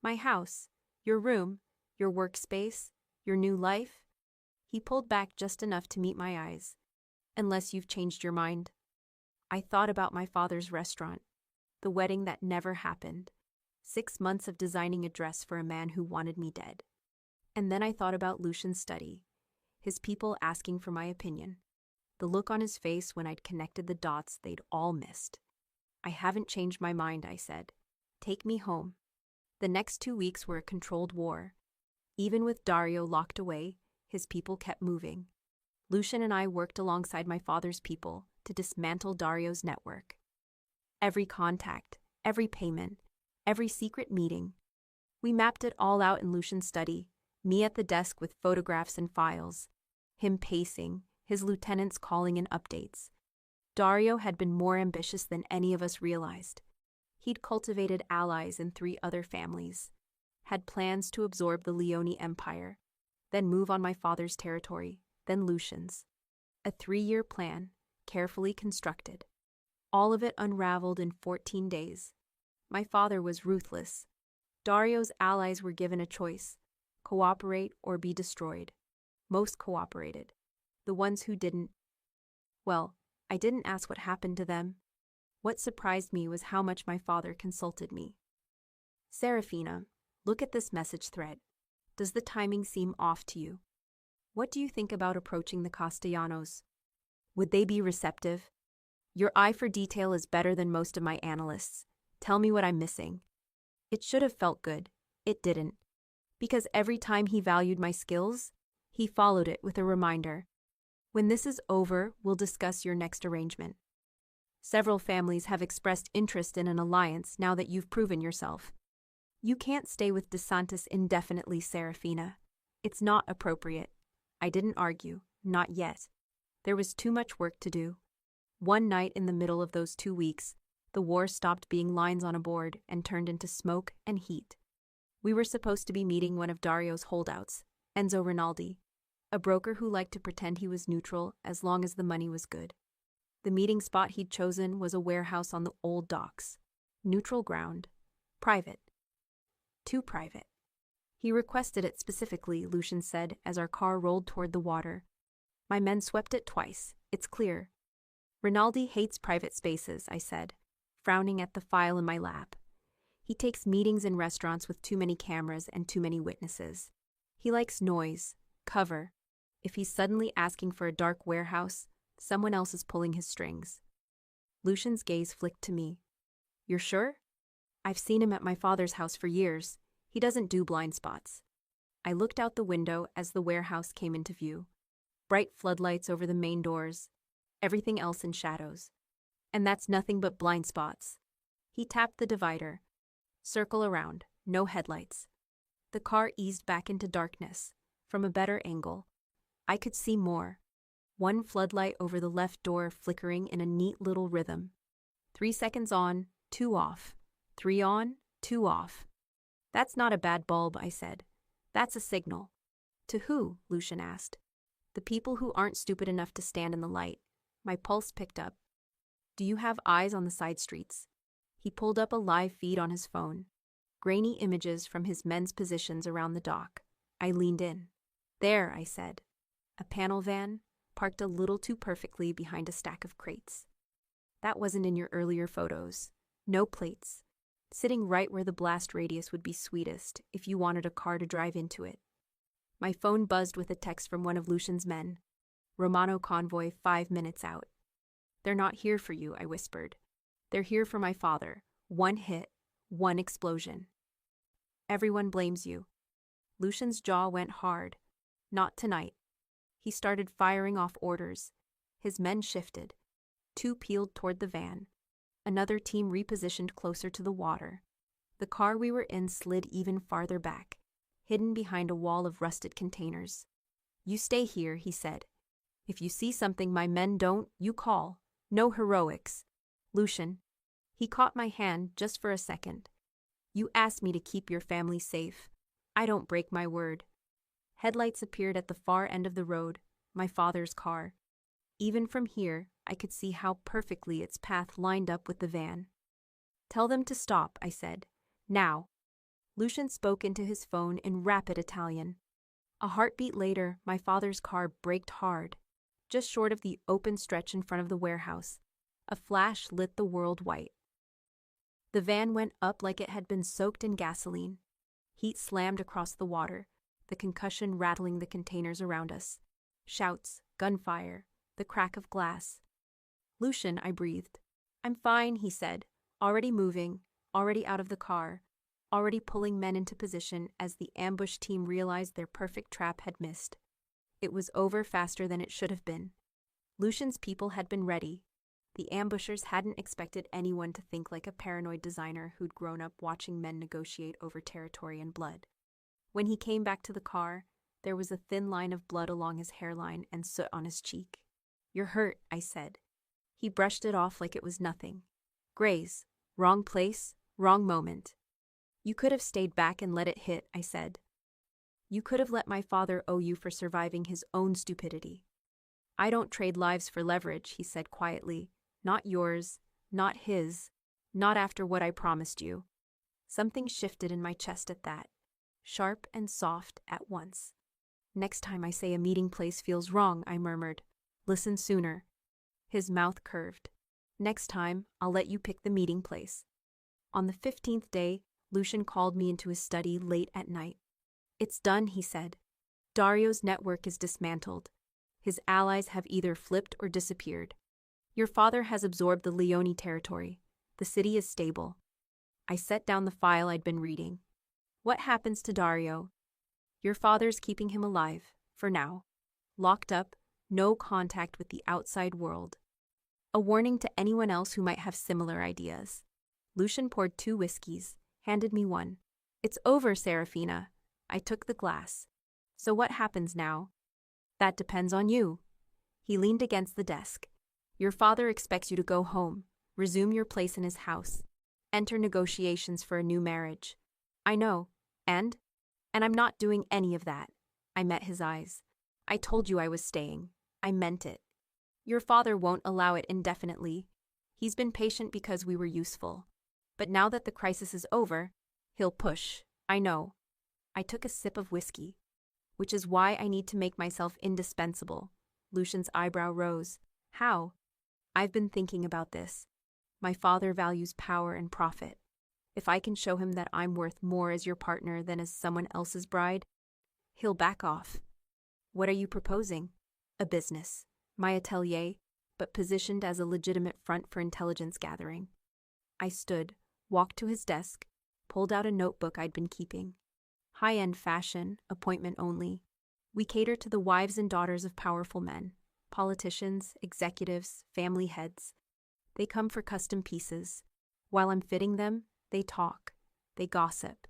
My house, your room, your workspace, your new life. He pulled back just enough to meet my eyes. Unless you've changed your mind. I thought about my father's restaurant, the wedding that never happened, 6 months of designing a dress for a man who wanted me dead. And then I thought about Lucian's study, his people asking for my opinion, the look on his face when I'd connected the dots they'd all missed. I haven't changed my mind, I said. Take me home. The next 2 weeks were a controlled war. Even with Dario locked away, his people kept moving. Lucian and I worked alongside my father's people to dismantle Dario's network. Every contact, every payment, every secret meeting. We mapped it all out in Lucian's study, me at the desk with photographs and files, him pacing, his lieutenants calling in updates. Dario had been more ambitious than any of us realized. He'd cultivated allies in 3 other families, had plans to absorb the Leone Empire, then move on my father's territory, then Lucian's. A 3-year plan, carefully constructed. All of it unraveled in 14 days. My father was ruthless. Dario's allies were given a choice: cooperate or be destroyed. Most cooperated. The ones who didn't, well, I didn't ask what happened to them. What surprised me was how much my father consulted me. Serafina, look at this message thread. Does the timing seem off to you? What do you think about approaching the Castellanos? Would they be receptive? Your eye for detail is better than most of my analysts. Tell me what I'm missing. It should have felt good. It didn't. Because every time he valued my skills, he followed it with a reminder. When this is over, we'll discuss your next arrangement. Several families have expressed interest in an alliance now that you've proven yourself. You can't stay with DeSantis indefinitely, Serafina. It's not appropriate. I didn't argue, not yet. There was too much work to do. One night in the middle of those 2 weeks, the war stopped being lines on a board and turned into smoke and heat. We were supposed to be meeting one of Dario's holdouts, Enzo Rinaldi, a broker who liked to pretend he was neutral as long as the money was good. The meeting spot he'd chosen was a warehouse on the old docks. Neutral ground. Private. Too private. He requested it specifically, Lucian said as our car rolled toward the water. My men swept it twice. It's clear. Rinaldi hates private spaces, I said, frowning at the file in my lap. He takes meetings in restaurants with too many cameras and too many witnesses. He likes noise, cover. If he's suddenly asking for a dark warehouse, Someone else is pulling his strings. Lucian's gaze flicked to me. You're sure? I've seen him at my father's house for years. He doesn't do blind spots. I looked out the window as the warehouse came into view. Bright floodlights over the main doors. Everything else in shadows. And that's nothing but blind spots. He tapped the divider. Circle around, no headlights. The car eased back into darkness. From a better angle, I could see more. One floodlight over the left door flickering in a neat little rhythm. 3 seconds on, 2 off. 3 on, 2 off. That's not a bad bulb, I said. That's a signal. To who? Lucian asked. The people who aren't stupid enough to stand in the light. My pulse picked up. Do you have eyes on the side streets? He pulled up a live feed on his phone. Grainy images from his men's positions around the dock. I leaned in. There, I said. A panel van, parked a little too perfectly behind a stack of crates. That wasn't in your earlier photos. No plates. Sitting right where the blast radius would be sweetest if you wanted a car to drive into it. My phone buzzed with a text from one of Lucian's men. Romano convoy 5 minutes out. They're not here for you, I whispered. They're here for my father. 1 hit, 1 explosion. Everyone blames you. Lucian's jaw went hard. Not tonight. He started firing off orders. His men shifted. 2 peeled toward the van. Another team repositioned closer to the water. The car we were in slid even farther back, hidden behind a wall of rusted containers. You stay here, he said. If you see something my men don't, you call. No heroics. Lucian. He caught my hand just for a second. You asked me to keep your family safe. I don't break my word. Headlights appeared at the far end of the road, my father's car. Even from here, I could see how perfectly its path lined up with the van. Tell them to stop, I said. Now. Lucian spoke into his phone in rapid Italian. A heartbeat later, my father's car braked hard, just short of the open stretch in front of the warehouse. A flash lit the world white. The van went up like it had been soaked in gasoline. Heat slammed across the water, the concussion rattling the containers around us. Shouts, gunfire, the crack of glass. Lucian, I breathed. I'm fine, he said, already moving, already out of the car, already pulling men into position as the ambush team realized their perfect trap had missed. It was over faster than it should have been. Lucian's people had been ready. The ambushers hadn't expected anyone to think like a paranoid designer who'd grown up watching men negotiate over territory and blood. When he came back to the car, there was a thin line of blood along his hairline and soot on his cheek. You're hurt, I said. He brushed it off like it was nothing. Graze. Wrong place, wrong moment. You could have stayed back and let it hit, I said. You could have let my father owe you for surviving his own stupidity. I don't trade lives for leverage, he said quietly. Not yours, not his, not after what I promised you. Something shifted in my chest at that, sharp and soft at once. Next time I say a meeting place feels wrong, I murmured. Listen sooner. His mouth curved. Next time, I'll let you pick the meeting place. On the 15th day, Lucian called me into his study late at night. It's done, he said. Dario's network is dismantled. His allies have either flipped or disappeared. Your father has absorbed the Leone territory. The city is stable. I set down the file I'd been reading. What happens to Dario? Your father's keeping him alive, for now. Locked up, no contact with the outside world. A warning to anyone else who might have similar ideas. Lucian poured 2 whiskeys, handed me one. It's over, Serafina. I took the glass. So what happens now? That depends on you. He leaned against the desk. Your father expects you to go home, resume your place in his house, enter negotiations for a new marriage. I know. And I'm not doing any of that. I met his eyes. I told you I was staying. I meant it. Your father won't allow it indefinitely. He's been patient because we were useful. But now that the crisis is over, he'll push. I know. I took a sip of whiskey. Which is why I need to make myself indispensable. Lucian's eyebrow rose. How? I've been thinking about this. My father values power and profit. If I can show him that I'm worth more as your partner than as someone else's bride, he'll back off. What are you proposing? A business. My atelier, but positioned as a legitimate front for intelligence gathering. I stood, walked to his desk, pulled out a notebook I'd been keeping. High-end fashion, appointment only. We cater to the wives and daughters of powerful men, politicians, executives, family heads. They come for custom pieces. While I'm fitting them, they talk, they gossip,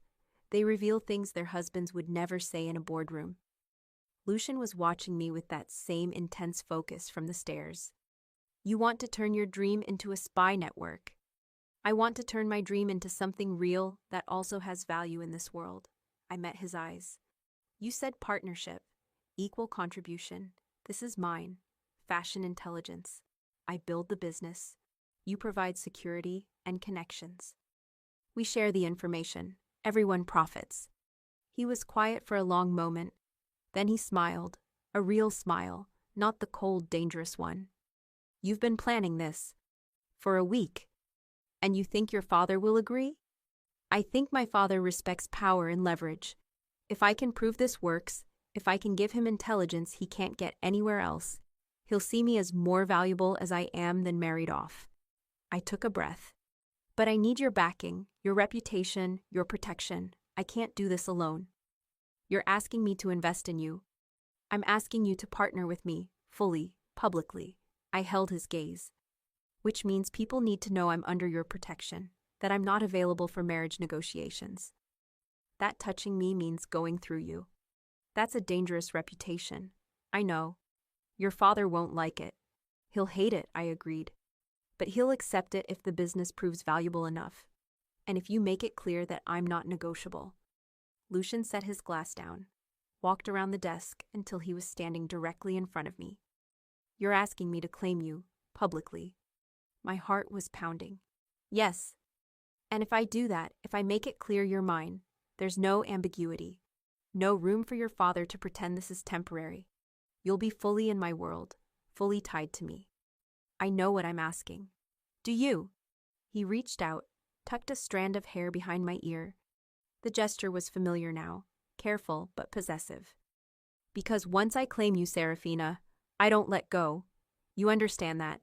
they reveal things their husbands would never say in a boardroom. Lucian was watching me with that same intense focus from the stairs. You want to turn your dream into a spy network. I want to turn my dream into something real that also has value in this world. I met his eyes. You said partnership, equal contribution. This is mine. Fashion intelligence. I build the business. You provide security and connections. We share the information. Everyone profits. He was quiet for a long moment. Then he smiled, a real smile, not the cold, dangerous one. You've been planning this for a week. And you think your father will agree? I think my father respects power and leverage. If I can prove this works, if I can give him intelligence he can't get anywhere else, he'll see me as more valuable as I am than married off. I took a breath. But I need your backing, your reputation, your protection. I can't do this alone. You're asking me to invest in you. I'm asking you to partner with me, fully, publicly. I held his gaze. Which means people need to know I'm under your protection, that I'm not available for marriage negotiations. That touching me means going through you. That's a dangerous reputation. I know. Your father won't like it. He'll hate it, I agreed. But he'll accept it if the business proves valuable enough. And if you make it clear that I'm not negotiable. Lucian set his glass down, walked around the desk until he was standing directly in front of me. You're asking me to claim you, publicly. My heart was pounding. Yes. And if I do that, if I make it clear you're mine, there's no ambiguity. No room for your father to pretend this is temporary. You'll be fully in my world, fully tied to me. I know what I'm asking. Do you? He reached out, tucked a strand of hair behind my ear. The gesture was familiar now, careful but possessive. Because once I claim you, Serafina, I don't let go. You understand that?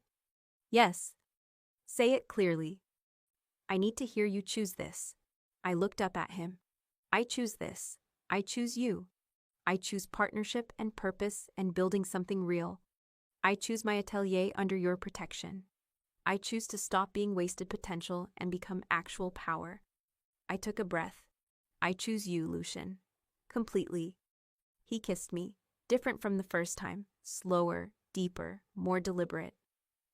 Yes. Say it clearly. I need to hear you choose this. I looked up at him. I choose this. I choose you. I choose partnership and purpose and building something real. I choose my atelier under your protection. I choose to stop being wasted potential and become actual power. I took a breath. I choose you, Lucian. Completely. He kissed me, different from the first time, slower, deeper, more deliberate.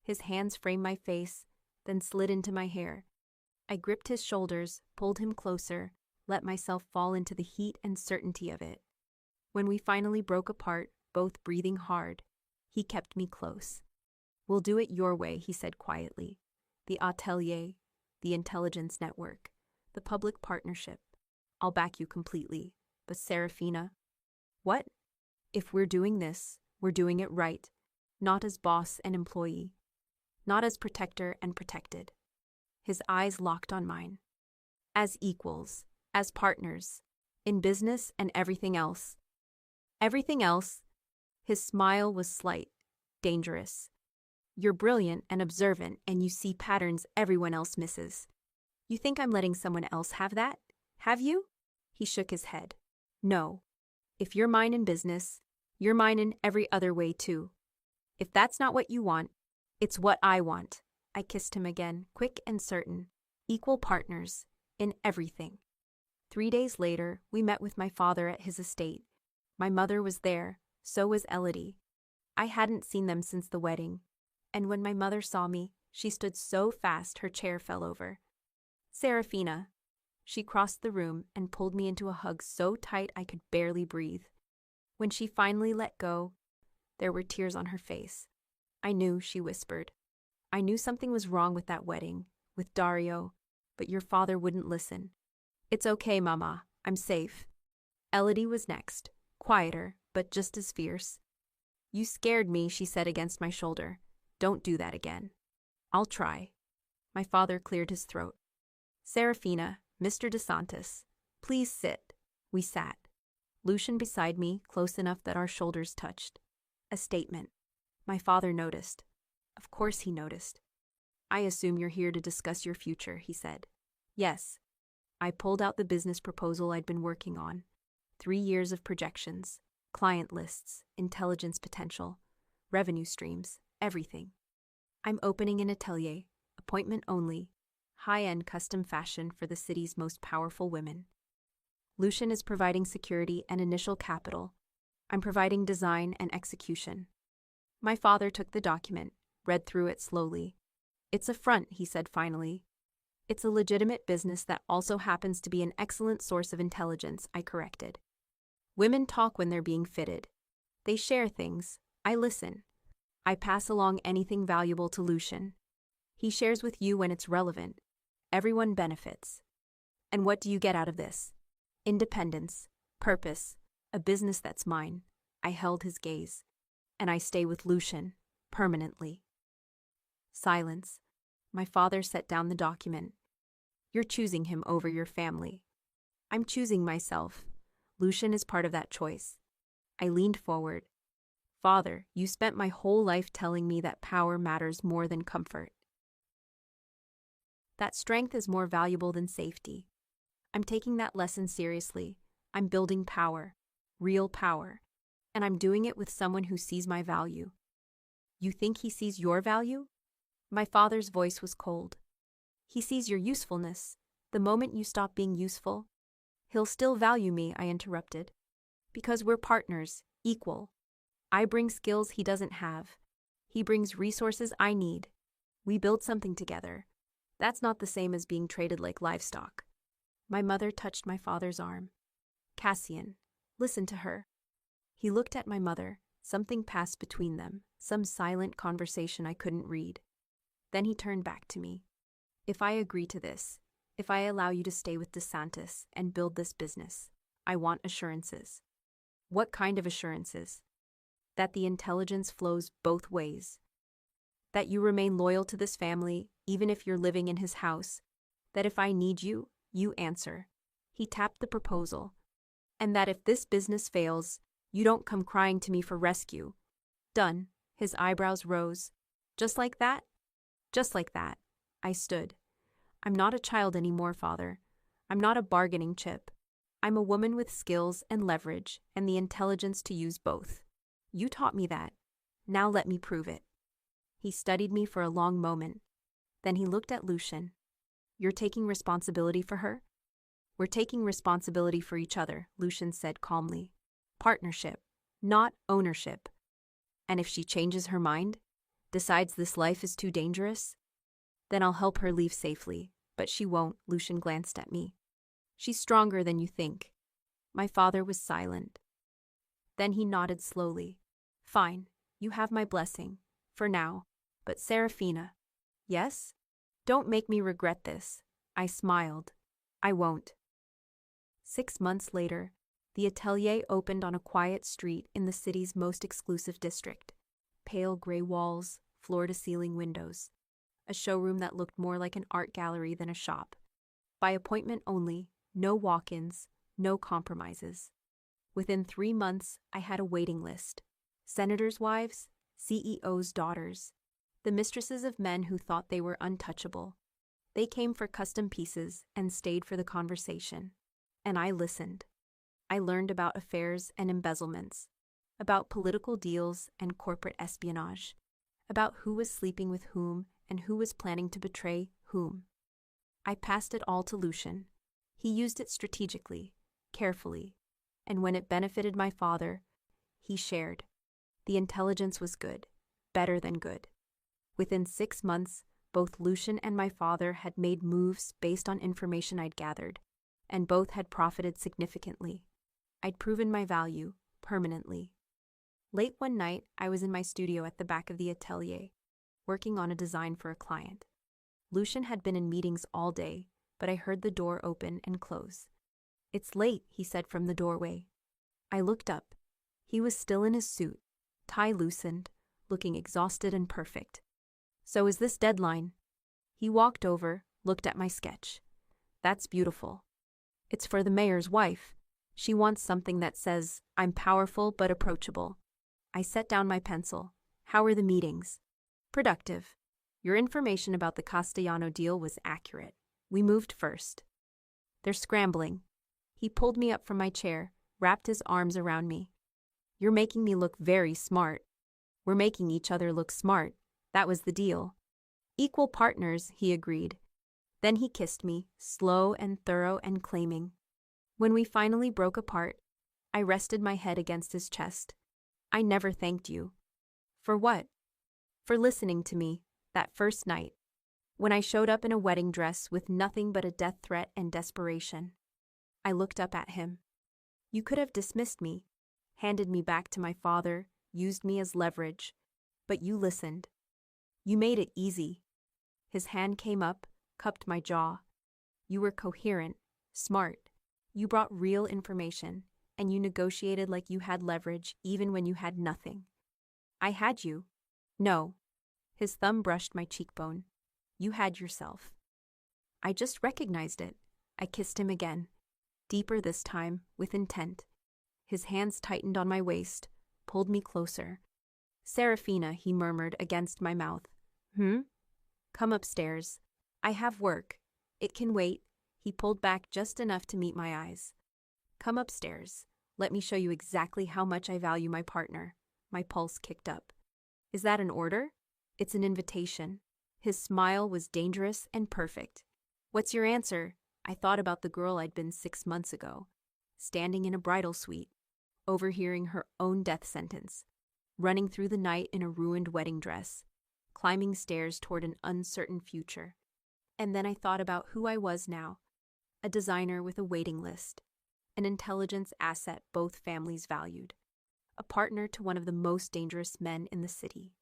His hands framed my face, then slid into my hair. I gripped his shoulders, pulled him closer, let myself fall into the heat and certainty of it. When we finally broke apart, both breathing hard, he kept me close. We'll do it your way, he said quietly. The atelier, the intelligence network, the public partnership. I'll back you completely. But Serafina? What? If we're doing this, we're doing it right. Not as boss and employee. Not as protector and protected. His eyes locked on mine. As equals, as partners, in business and everything else. Everything else? His smile was slight, dangerous. You're brilliant and observant, and you see patterns everyone else misses. You think I'm letting someone else have that? Have you? He shook his head. No. If you're mine in business, you're mine in every other way too. If that's not what you want, it's what I want. I kissed him again, quick and certain. Equal partners, in everything. 3 days later, we met with my father at his estate. My mother was there, so was Elodie. I hadn't seen them since the wedding, and when my mother saw me, she stood so fast her chair fell over. Serafina. She crossed the room and pulled me into a hug so tight I could barely breathe. When she finally let go, there were tears on her face. I knew, she whispered. I knew something was wrong with that wedding, with Dario, but your father wouldn't listen. It's okay, Mama. I'm safe. Elodie was next, quieter, but just as fierce. You scared me, she said against my shoulder. Don't do that again. I'll try. My father cleared his throat. Serafina, Mr. DeSantis, please sit. We sat. Lucian beside me, close enough that our shoulders touched. A statement. My father noticed. Of course he noticed. I assume you're here to discuss your future, he said. Yes. I pulled out the business proposal I'd been working on. 3 years of projections, client lists, intelligence potential, revenue streams, everything. I'm opening an atelier, appointment only, high-end custom fashion for the city's most powerful women. Lucian is providing security and initial capital. I'm providing design and execution. My father took the document, read through it slowly. It's a front, he said finally. It's a legitimate business that also happens to be an excellent source of intelligence, I corrected. Women talk when they're being fitted. They share things. I listen. I pass along anything valuable to Lucian. He shares with you when it's relevant. Everyone benefits. And what do you get out of this? Independence, purpose, a business that's mine. I held his gaze. And I stay with Lucian, permanently. Silence. My father set down the document. You're choosing him over your family. I'm choosing myself. Lucian is part of that choice. I leaned forward. Father, you spent my whole life telling me that power matters more than comfort. That strength is more valuable than safety. I'm taking that lesson seriously. I'm building power, real power, and I'm doing it with someone who sees my value. You think he sees your value? My father's voice was cold. He sees your usefulness. The moment you stop being useful, he'll still value me, I interrupted. Because we're partners, equal. I bring skills he doesn't have. He brings resources I need. We build something together. That's not the same as being traded like livestock. My mother touched my father's arm. Cassian, listen to her. He looked at my mother. Something passed between them, some silent conversation I couldn't read. Then he turned back to me. If I agree to this, if I allow you to stay with DeSantis and build this business, I want assurances. What kind of assurances? That the intelligence flows both ways. That you remain loyal to this family, even if you're living in his house. That if I need you, you answer. He tapped the proposal. And that if this business fails, you don't come crying to me for rescue. Done. His eyebrows rose. Just like that? Just like that. I stood. I'm not a child anymore, Father. I'm not a bargaining chip. I'm a woman with skills and leverage and the intelligence to use both. You taught me that. Now let me prove it. He studied me for a long moment. Then he looked at Lucian. You're taking responsibility for her? We're taking responsibility for each other, Lucian said calmly. Partnership, not ownership. And if she changes her mind, decides this life is too dangerous, then I'll help her leave safely. But she won't, Lucian glanced at me. She's stronger than you think. My father was silent. Then he nodded slowly. Fine, you have my blessing, for now. But Serafina. Yes? Don't make me regret this. I smiled. I won't. 6 months later, the atelier opened on a quiet street in the city's most exclusive district. Pale gray walls, floor-to-ceiling windows. A showroom that looked more like an art gallery than a shop. By appointment only, no walk-ins, no compromises. Within 3 months, I had a waiting list. Senators' wives, CEOs' daughters, the mistresses of men who thought they were untouchable. They came for custom pieces and stayed for the conversation. And I listened. I learned about affairs and embezzlements, about political deals and corporate espionage, about who was sleeping with whom and who was planning to betray whom. I passed it all to Lucian. He used it strategically, carefully, and when it benefited my father, he shared. The intelligence was good, better than good. Within 6 months, both Lucian and my father had made moves based on information I'd gathered, and both had profited significantly. I'd proven my value, permanently. Late one night, I was in my studio at the back of the atelier, working on a design for a client. Lucian had been in meetings all day, but I heard the door open and close. It's late, he said from the doorway. I looked up. He was still in his suit, tie loosened, looking exhausted and perfect. So is this deadline? He walked over, looked at my sketch. That's beautiful. It's for the mayor's wife. She wants something that says, I'm powerful but approachable. I set down my pencil. How are the meetings? Productive. Your information about the Castellano deal was accurate. We moved first. They're scrambling. He pulled me up from my chair, wrapped his arms around me. You're making me look very smart. We're making each other look smart. That was the deal. Equal partners, he agreed. Then he kissed me, slow and thorough and claiming. When we finally broke apart, I rested my head against his chest. I never thanked you. For what? For listening to me, that first night, when I showed up in a wedding dress with nothing but a death threat and desperation. I looked up at him. You could have dismissed me, handed me back to my father, used me as leverage, but you listened. You made it easy. His hand came up, cupped my jaw. You were coherent, smart. You brought real information, and you negotiated like you had leverage even when you had nothing. I had you. No. His thumb brushed my cheekbone. You had yourself. I just recognized it. I kissed him again, deeper this time, with intent. His hands tightened on my waist, pulled me closer. Serafina, he murmured against my mouth. Come upstairs. I have work. It can wait. He pulled back just enough to meet my eyes. Come upstairs. Let me show you exactly how much I value my partner. My pulse kicked up. Is that an order? It's an invitation. His smile was dangerous and perfect. What's your answer? I thought about the girl I'd been 6 months ago, standing in a bridal suite, overhearing her own death sentence, running through the night in a ruined wedding dress, climbing stairs toward an uncertain future. And then I thought about who I was now, a designer with a waiting list, an intelligence asset both families valued, a partner to one of the most dangerous men in the city.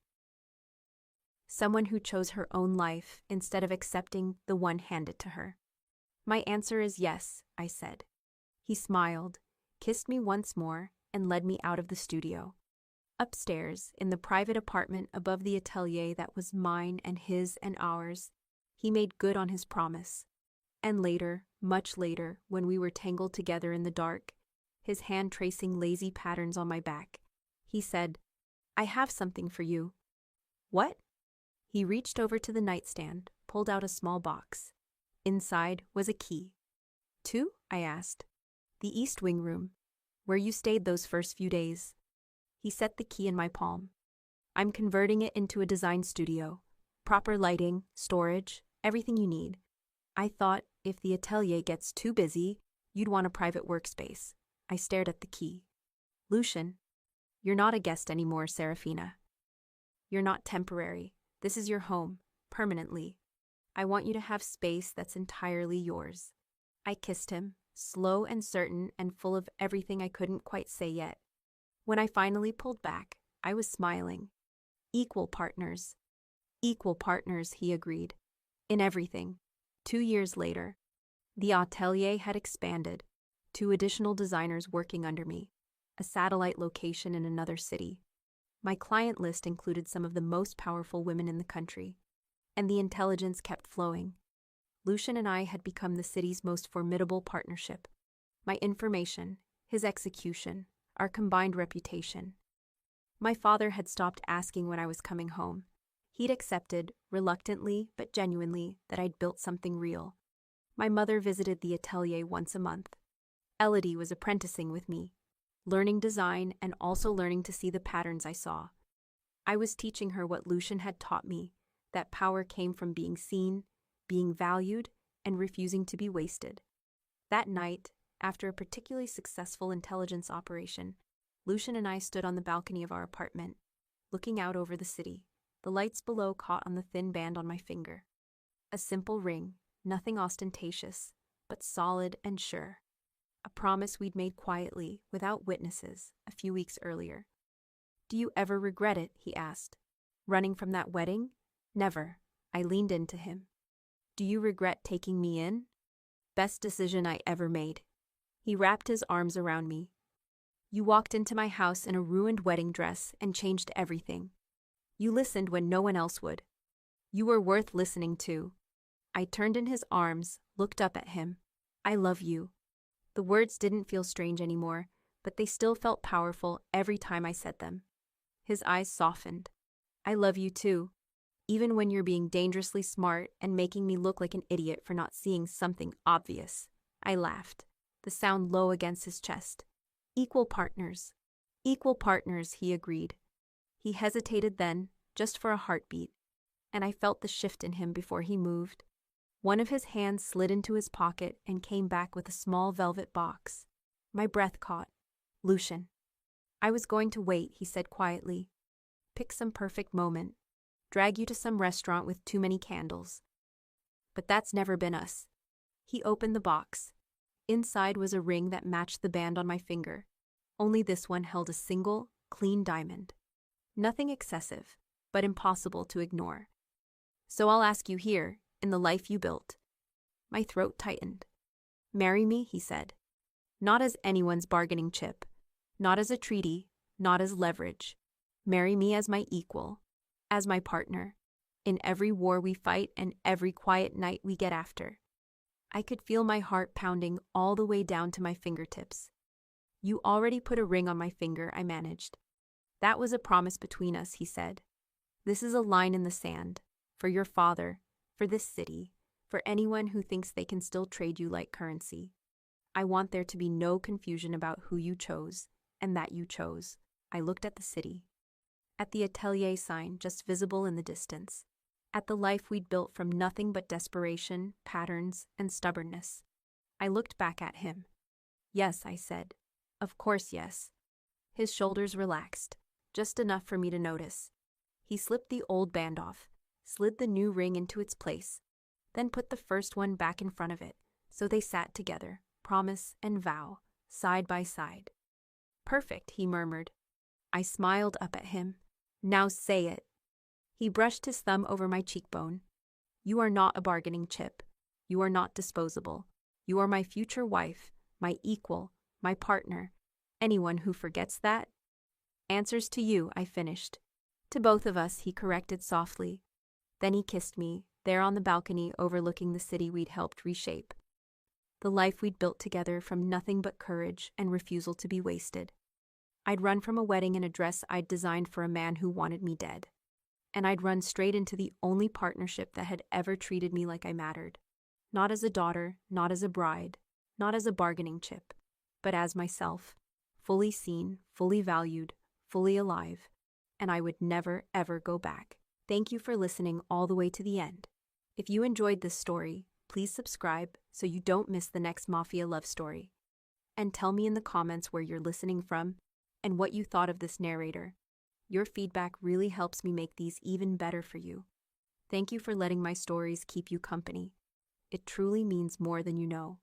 Someone who chose her own life instead of accepting the one handed to her. My answer is yes, I said. He smiled, kissed me once more, and led me out of the studio. Upstairs, in the private apartment above the atelier that was mine and his and ours, he made good on his promise. And later, much later, when we were tangled together in the dark, his hand tracing lazy patterns on my back, he said, I have something for you. What? He reached over to the nightstand, pulled out a small box. Inside was a key. To? I asked. The East Wing room, where you stayed those first few days. He set the key in my palm. I'm converting it into a design studio. Proper lighting, storage, everything you need. I thought if the atelier gets too busy, you'd want a private workspace. I stared at the key. Lucian, you're not a guest anymore, Serafina. You're not temporary. This is your home, permanently. I want you to have space that's entirely yours. I kissed him, slow and certain and full of everything I couldn't quite say yet. When I finally pulled back, I was smiling. Equal partners. Equal partners, he agreed. In everything. 2 years later, the atelier had expanded. 2 additional designers working under me. A satellite location in another city. My client list included some of the most powerful women in the country. And the intelligence kept flowing. Lucian and I had become the city's most formidable partnership. My information, his execution, our combined reputation. My father had stopped asking when I was coming home. He'd accepted, reluctantly but genuinely, that I'd built something real. My mother visited the atelier once a month. Elodie was apprenticing with me, learning design and also learning to see the patterns I saw. I was teaching her what Lucian had taught me, that power came from being seen, being valued, and refusing to be wasted. That night, after a particularly successful intelligence operation, Lucian and I stood on the balcony of our apartment, looking out over the city. The lights below caught on the thin band on my finger. A simple ring, nothing ostentatious, but solid and sure. A promise we'd made quietly, without witnesses, a few weeks earlier. Do you ever regret it? He asked. Running from that wedding? Never. I leaned into him. Do you regret taking me in? Best decision I ever made. He wrapped his arms around me. You walked into my house in a ruined wedding dress and changed everything. You listened when no one else would. You were worth listening to. I turned in his arms, looked up at him. I love you. The words didn't feel strange anymore, but they still felt powerful every time I said them. His eyes softened. I love you too. even when you're being dangerously smart and making me look like an idiot for not seeing something obvious. I laughed, the sound low against his chest. Equal partners. Equal partners, he agreed. He hesitated then, just for a heartbeat, and I felt the shift in him before he moved. One of his hands slid into his pocket and came back with a small velvet box. My breath caught. Lucian. I was going to wait, he said quietly. Pick some perfect moment. Drag you to some restaurant with too many candles. But that's never been us. He opened the box. Inside was a ring that matched the band on my finger. Only this one held a single, clean diamond. Nothing excessive, but impossible to ignore. So I'll ask you here, in the life you built. My throat tightened. Marry me, he said. Not as anyone's bargaining chip. Not as a treaty, not as leverage. Marry me as my equal, as my partner, in every war we fight and every quiet night we get after. I could feel my heart pounding all the way down to my fingertips. You already put a ring on my finger, I managed. That was a promise between us, he said. This is a line in the sand, for your father, for this city, for anyone who thinks they can still trade you like currency. I want there to be no confusion about who you chose, and that you chose. I looked at the city. At the atelier sign just visible in the distance. At the life we'd built from nothing but desperation, patterns, and stubbornness. I looked back at him. Yes, I said. Of course, yes. His shoulders relaxed, just enough for me to notice. He slipped the old band off, slid the new ring into its place, then put the first one back in front of it, so they sat together, promise and vow, side by side. Perfect, he murmured. I smiled up at him. Now say it. He brushed his thumb over my cheekbone. You are not a bargaining chip. You are not disposable. You are my future wife, my equal, my partner. Anyone who forgets that? Answers to you, I finished. To both of us, he corrected softly. Then he kissed me, there on the balcony overlooking the city we'd helped reshape. The life we'd built together from nothing but courage and refusal to be wasted. I'd run from a wedding in a dress I'd designed for a man who wanted me dead. And I'd run straight into the only partnership that had ever treated me like I mattered. Not as a daughter, not as a bride, not as a bargaining chip, but as myself, fully seen, fully valued, fully alive, and I would never, ever go back. Thank you for listening all the way to the end. If you enjoyed this story, please subscribe so you don't miss the next Mafia love story. And tell me in the comments where you're listening from and what you thought of this narrator. Your feedback really helps me make these even better for you. Thank you for letting my stories keep you company. It truly means more than you know.